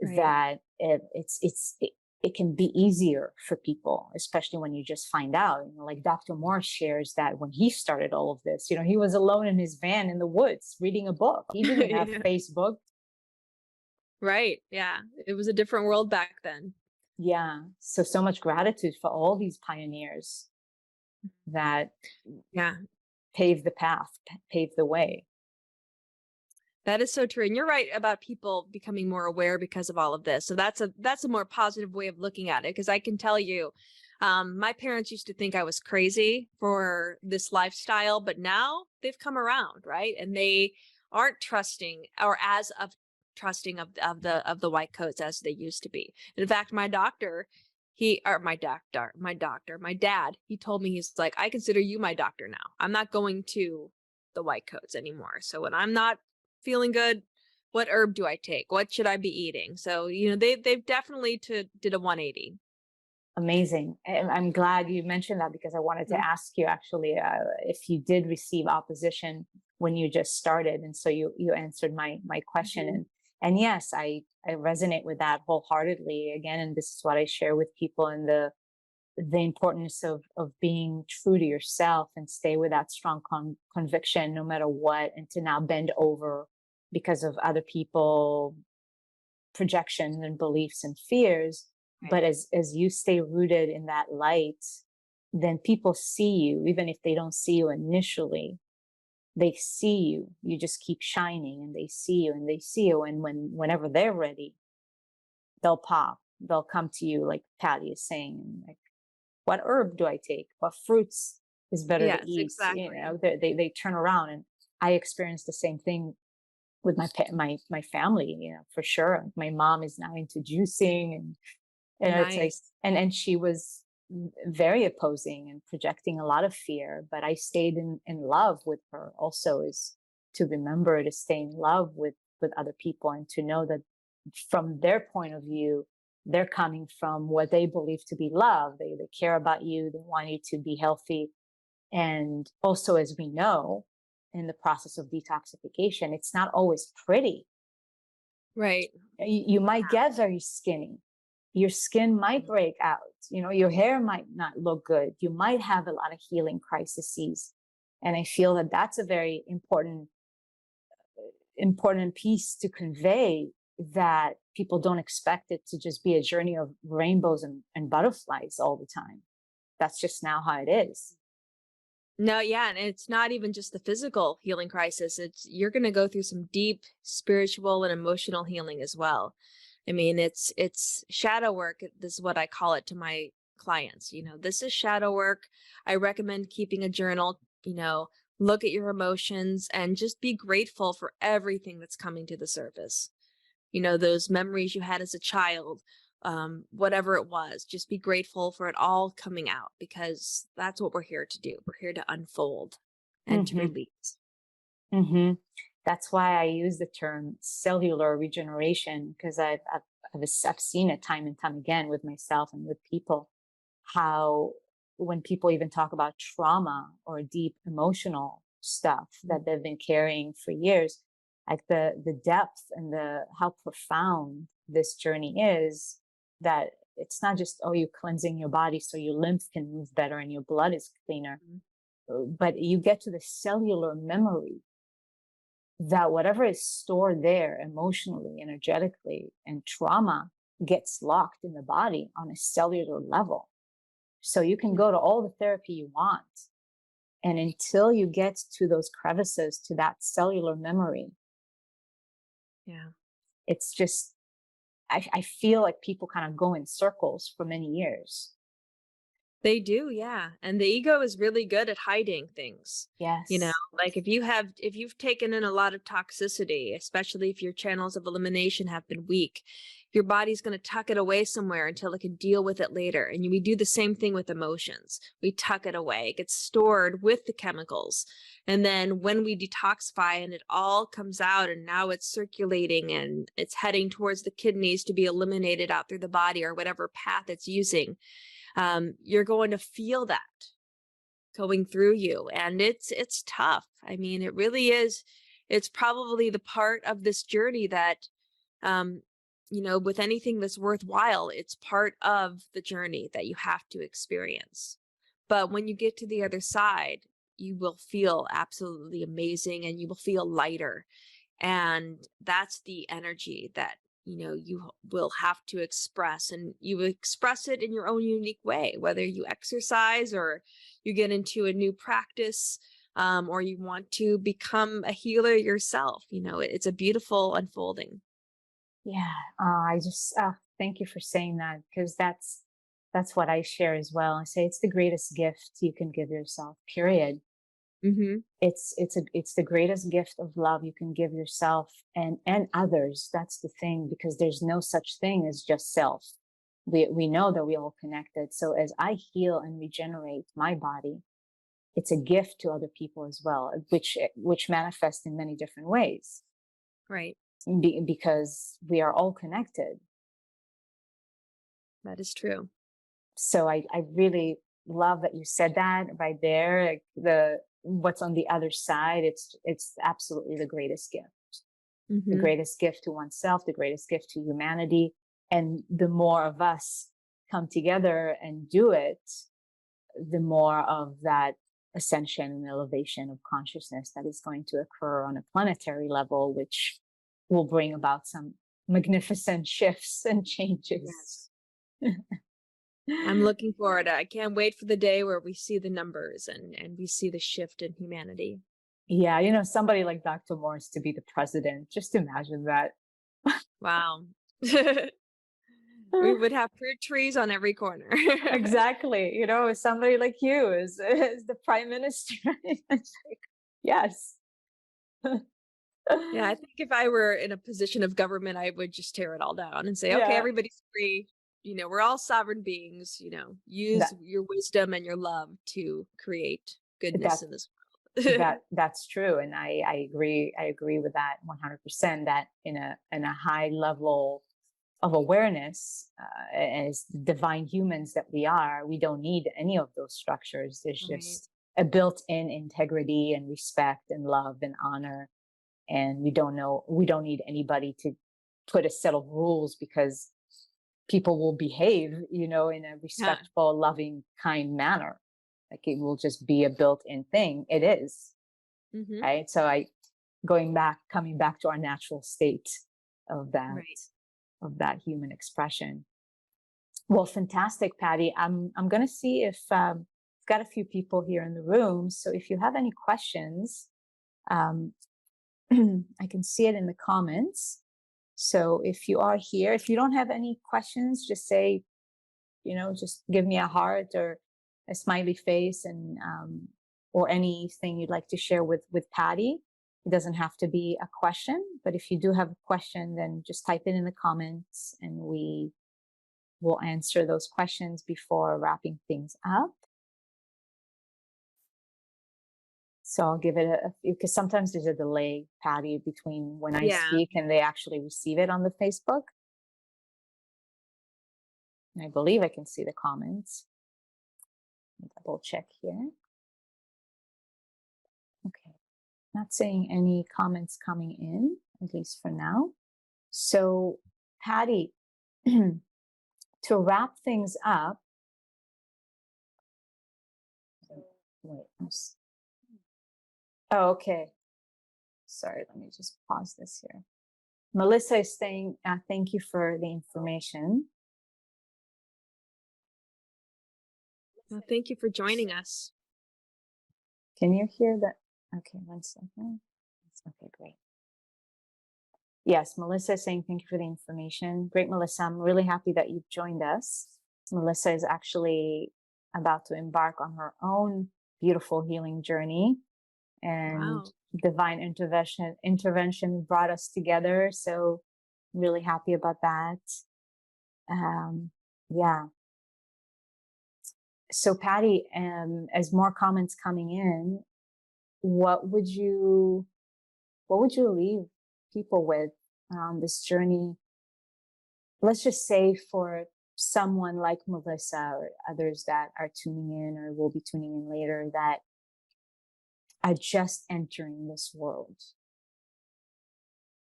Right. that it can be easier for people, especially when you just find out. Like Dr. Morris shares that when he started all of this, he was alone in his van in the woods reading a book. He didn't have Yeah. Facebook. Right. Yeah. It was a different world back then. Yeah. So much gratitude for all these pioneers that Yeah. paved the path, paved the way. That is so true. And you're right about people becoming more aware because of all of this. So that's a more positive way of looking at it. Because I can tell you, my parents used to think I was crazy for this lifestyle, but now they've come around, right? And they aren't trusting or as of trusting of the white coats as they used to be. In fact, my doctor, my dad, he told me, he's like, I consider you my doctor now. I'm not going to the white coats anymore. So when I'm not feeling good, what herb do I take? What should I be eating? So, they've definitely did a 180. Amazing. And I'm glad you mentioned that, because I wanted to Mhm. ask you actually, if you did receive opposition when you just started. And so you answered my question. Mhm. And yes, I resonate with that wholeheartedly again. And this is what I share with people, and the importance of being true to yourself and stay with that strong conviction no matter what, and to not bend over because of other people projections and beliefs and fears. But Right. as you stay rooted in that light, then people see you. Even if they don't see you initially, they see you. You just keep shining, and they see you, and they see you. And whenever they're ready, they'll pop, they'll come to you, like Patty is saying, like, what herb do I take? What fruits is better to Yes, eat? exactly. They turn around. And I experienced the same thing with my family, for sure. My mom is now into juicing, and it's like, Nice. and she was very opposing and projecting a lot of fear, but I stayed in love with her. Also, is to remember to stay in love with other people, and to know that from their point of view, they're coming from what they believe to be love. They care about you, they want you to be healthy. And also, as we know, in the process of detoxification, it's not always pretty. Right. You might get very skinny, your skin might break out, your hair might not look good, you might have a lot of healing crises. And I feel that that's a very important piece to convey, that people don't expect it to just be a journey of rainbows and butterflies all the time. That's just now how it is. No, yeah, and it's not even just the physical healing crisis. You're going to go through some deep spiritual and emotional healing as well. I mean, it's shadow work. This is what I call it to my clients. This is shadow work. I recommend keeping a journal, look at your emotions and just be grateful for everything that's coming to the surface. those memories you had as a child, whatever it was. Just be grateful for it all coming out, because that's what we're here to do. We're here to unfold and to Mm-hmm. release. Mm-hmm. That's why I use the term cellular regeneration, because I've seen it time and time again with myself and with people, how when people even talk about trauma or deep emotional stuff that they've been carrying for years, like the depth and how profound this journey is, that it's not just, oh, you're cleansing your body so your lymph can move better and your blood is cleaner, but you get to the cellular memory that whatever is stored there emotionally, energetically, and trauma gets locked in the body on a cellular level. So you can go to all the therapy you want. And until you get to those crevices, to that cellular memory, it's just, I feel like people kind of go in circles for many years. They do, yeah. And the ego is really good at hiding things. Yes. Like if you've taken in a lot of toxicity, especially if your channels of elimination have been weak, your body's going to tuck it away somewhere until it can deal with it later. And we do the same thing with emotions. We tuck it away. It gets stored with the chemicals. And then when we detoxify and it all comes out and now it's circulating and it's heading towards the kidneys to be eliminated out through the body or whatever path it's using, you're going to feel that going through you. And it's tough. I mean, it really is. It's probably the part of this journey that, with anything that's worthwhile, it's part of the journey that you have to experience. But when you get to the other side, you will feel absolutely amazing and you will feel lighter. And that's the energy that you will have to express, and you express it in your own unique way, whether you exercise or you get into a new practice, or you want to become a healer yourself. It's a beautiful unfolding. Yeah. I just, thank you for saying that, because that's what I share as well. I say it's the greatest gift you can give yourself, period. Mm-hmm. It's the greatest gift of love you can give yourself and others. That's the thing, because there's no such thing as just self. We know that we're all connected. So as I heal and regenerate my body, it's a gift to other people as well, which manifests in many different ways. Right. Because we are all connected. That is true. So I really love that you said that right there. Like what's on the other side, it's absolutely the greatest gift. Mm-hmm. The greatest gift to oneself, the greatest gift to humanity. And the more of us come together and do it, the more of that ascension and elevation of consciousness that is going to occur on a planetary level, which will bring about some magnificent shifts and changes. Yes. I'm looking forward. I can't wait for the day where we see the numbers and we see the shift in humanity. Yeah, somebody like Dr. Morris to be the president. Just imagine that. Wow. We would have fruit trees on every corner. Exactly. Somebody like you is the prime minister. It's like, yes. Yeah, I think if I were in a position of government, I would just tear it all down and say, okay, everybody's free. We're all sovereign beings, use your wisdom and your love to create goodness in this world. That's true. And I agree. I agree with that 100%, that in a high level of awareness, as divine humans that we are, we don't need any of those structures. There's just a built-in integrity and respect and love and honor. And we don't need anybody to put a set of rules, because people will behave, in a respectful, loving, kind manner. Like it will just be a built-in thing. It is. Mm-hmm. Right. So coming back to our natural state of that human expression. Well, fantastic, Patty. I'm going to see if I've got a few people here in the room. So if you have any questions, I can see it in the comments. So if you are here, if you don't have any questions, just say, just give me a heart or a smiley face, and or anything you'd like to share with Patty. It doesn't have to be a question, but if you do have a question, then just type it in the comments and we will answer those questions before wrapping things up. So I'll give it because sometimes there's a delay, Patty, between when I speak and they actually receive it on the Facebook. And I believe I can see the comments. Double check here. Okay. Not seeing any comments coming in, at least for now. So, Patty, to wrap things up, wait, oh, okay. Sorry, let me just pause this here. Melissa is saying, thank you for the information. Well, thank you for joining us. Can you hear that? Okay, 1 second. Okay, great. Yes, Melissa is saying thank you for the information. Great, Melissa. I'm really happy that you've joined us. Melissa is actually about to embark on her own beautiful healing journey, and divine intervention brought us together. So I'm really happy about that. Yeah. So Patty, as more comments coming in, what would you leave people with on this journey? Let's just say for someone like Melissa or others that are tuning in or will be tuning in later that are just entering this world.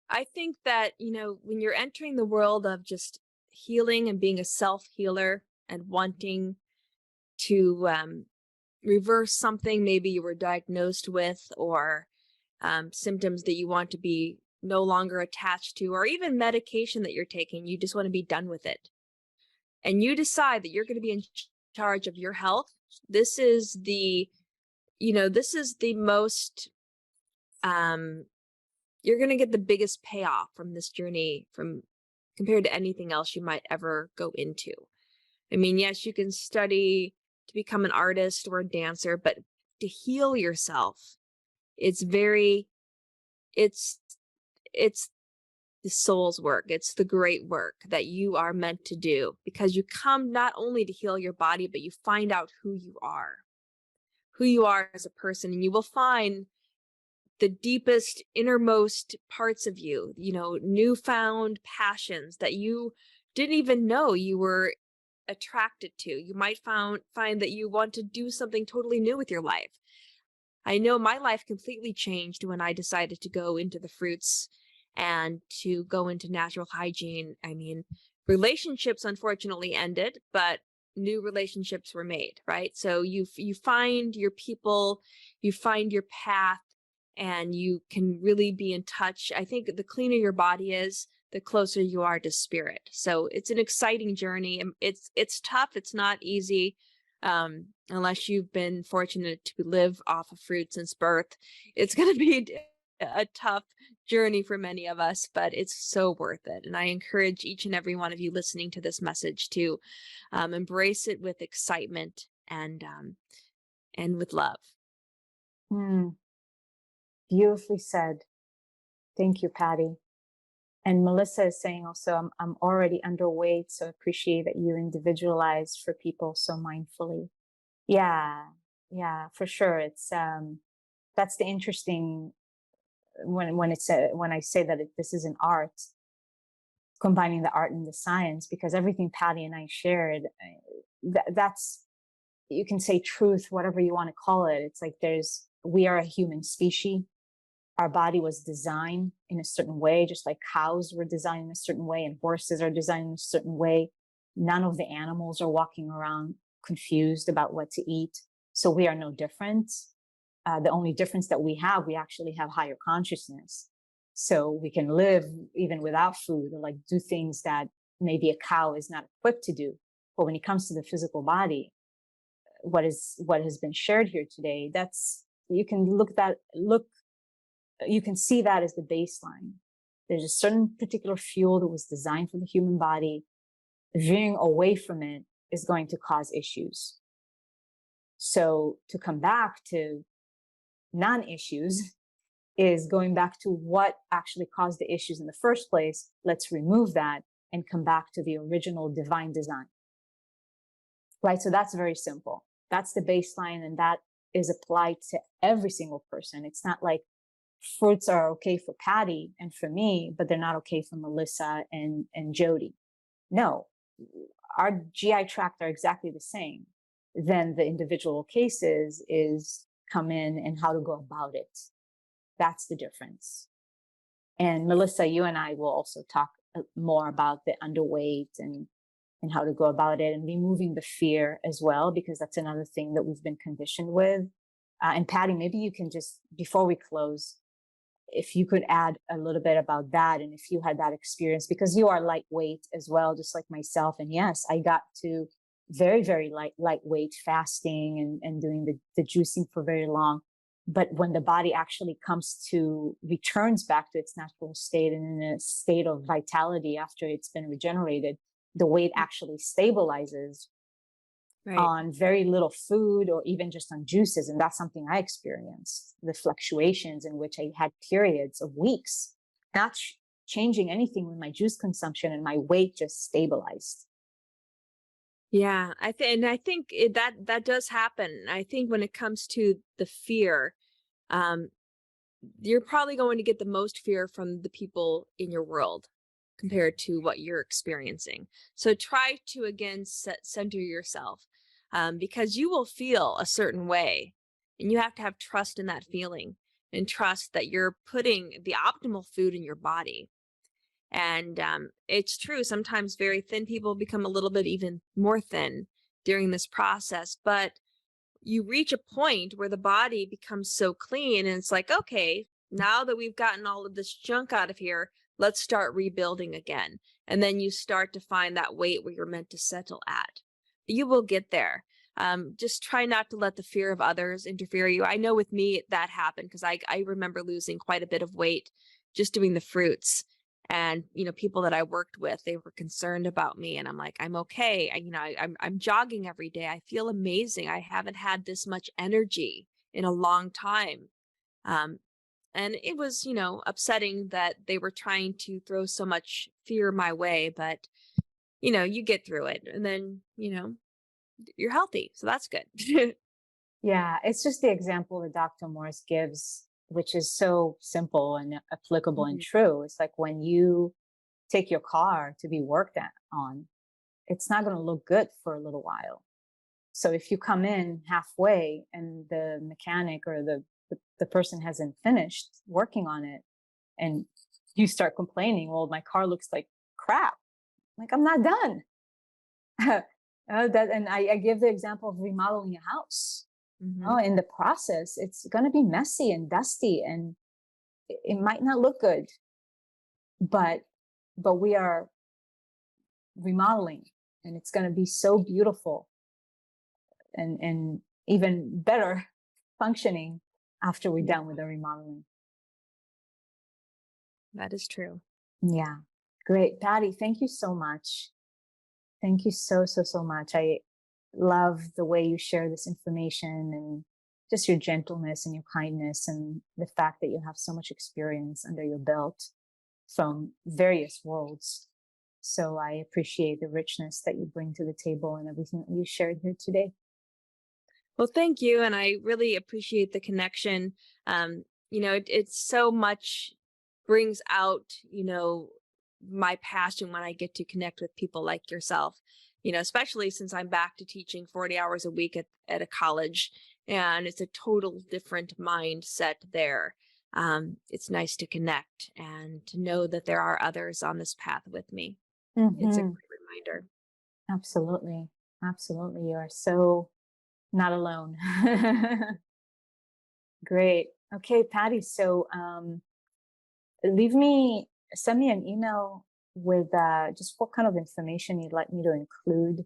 I think that, when you're entering the world of just healing and being a self-healer and wanting to reverse something maybe you were diagnosed with, or symptoms that you want to be no longer attached to, or even medication that you're taking, you just want to be done with it. And you decide that you're going to be in charge of your health. This is the most, you're going to get the biggest payoff from this journey compared to anything else you might ever go into. I mean, yes, you can study to become an artist or a dancer, but to heal yourself, it's the soul's work. It's the great work that you are meant to do, because you come not only to heal your body, but you find out who you are as a person, and you will find the deepest, innermost parts of you, newfound passions that you didn't even know you were attracted to. You might find that you want to do something totally new with your life. I know my life completely changed when I decided to go into the fruits and to go into natural hygiene. I mean, relationships unfortunately ended, but new relationships were made, right? So you find your people, you find your path, and you can really be in touch. I think the cleaner your body is, the closer you are to spirit. So it's an exciting journey. It's tough. It's not easy. Unless you've been fortunate to live off of fruit since birth, it's going to be a tough journey for many of us, but it's so worth it. And I encourage each and every one of you listening to this message to embrace it with excitement and with love. Beautifully said. Thank you, Patty. And Melissa is saying also, I'm already underweight, so appreciate that you individualize for people so mindfully. Yeah, for sure. It's that's the interesting when I say that this is an art, combining the art and the science, because everything Patty and I shared, that's, you can say truth, whatever you want to call it. It's like we are a human species. Our body was designed in a certain way, just like cows were designed in a certain way and horses are designed in a certain way. None of the animals are walking around confused about what to eat. So we are no different. The only difference that we actually have higher consciousness. So we can live even without food, or like do things that maybe a cow is not equipped to do. But when it comes to the physical body, what has been shared here today, you can see that as the baseline. There's a certain particular fuel that was designed for the human body. Veering away from it is going to cause issues. So to come back to non-issues, is going back to what actually caused the issues in the first place. Let's remove that and come back to the original divine design. Right? So that's very simple. That's the baseline, and that is applied to every single person. It's not like fruits are okay for Patty and for me, but they're not okay for Melissa and Jody. No, our GI tract are exactly the same. Then the individual cases is come in and how to go about it. That's the difference. And Melissa, you and I will also talk more about the underweight and how to go about it, and removing the fear as well, because that's another thing that we've been conditioned with. And Patty, maybe you can just, before we close, if you could add a little bit about that, and if you had that experience, because you are lightweight as well, just like myself. And yes, I got to very, very lightweight fasting and doing the juicing for very long. But when the body actually returns back to its natural state and in a state of vitality after it's been regenerated, the weight actually stabilizes on very little food or even just on juices. And that's something I experienced, the fluctuations in which I had periods of weeks, not changing anything with my juice consumption, and my weight just stabilized. Yeah, I think that does happen. I think when it comes to the fear, you're probably going to get the most fear from the people in your world compared to what you're experiencing. So try to, again, center yourself, because you will feel a certain way, and you have to have trust in that feeling and trust that you're putting the optimal food in your body. And it's true, sometimes very thin people become a little bit even more thin during this process, but you reach a point where the body becomes so clean, and it's like, okay, now that we've gotten all of this junk out of here, let's start rebuilding again. And then you start to find that weight where you're meant to settle at. You will get there. Just try not to let the fear of others interfere you. I know with me that happened, because I remember losing quite a bit of weight just doing the fruits. And, people that I worked with, they were concerned about me, and I'm like, I'm okay. I'm jogging every day. I feel amazing. I haven't had this much energy in a long time. And it was, upsetting that they were trying to throw so much fear my way, but, you get through it, and then, you're healthy. So that's good. Yeah, it's just the example that Dr. Morris gives, which is so simple and applicable and true. It's like when you take your car to be worked on, it's not going to look good for a little while. So if you come in halfway and the mechanic or the person hasn't finished working on it, and you start complaining, well, my car looks like crap. Like, I'm not done. And I give the example of remodeling a house. In the process, it's going to be messy and dusty, and it might not look good, but we are remodeling, and it's going to be so beautiful and even better functioning after we're done with the remodeling. That is true. Yeah. Great. Patty, thank you so much. Thank you so much. I love the way you share this information, and just your gentleness and your kindness, and the fact that you have so much experience under your belt from various worlds. So I appreciate the richness that you bring to the table and everything that you shared here today. Well, thank you. And I really appreciate the connection. It's so much brings out, my passion when I get to connect with people like yourself, especially since I'm back to teaching 40 hours a week at a college, and it's a total different mindset there. It's nice to connect and to know that there are others on this path with me. It's a great reminder. Absolutely. Absolutely. You are so not alone. Great. Okay, Patty. So send me an email with just what kind of information you'd like me to include,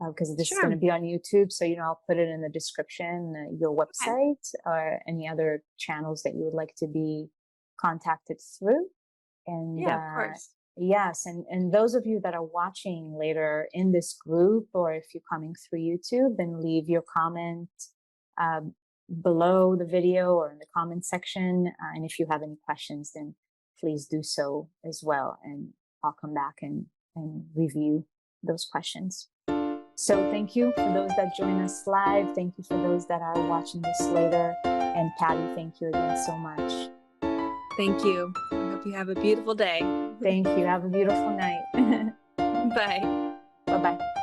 because this is going to be on YouTube. So, I'll put it in the description, your website or any other channels that you would like to be contacted through. And yeah, of course. Yes. And those of you that are watching later in this group, or if you're coming through YouTube, then leave your comment below the video or in the comment section. And if you have any questions, then please do so as well. And I'll come back and review those questions. So thank you for those that join us live. Thank you for those that are watching this later. And Patty, thank you again so much. Thank you. I hope you have a beautiful day. Thank you. Have a beautiful night. Bye. Bye-bye.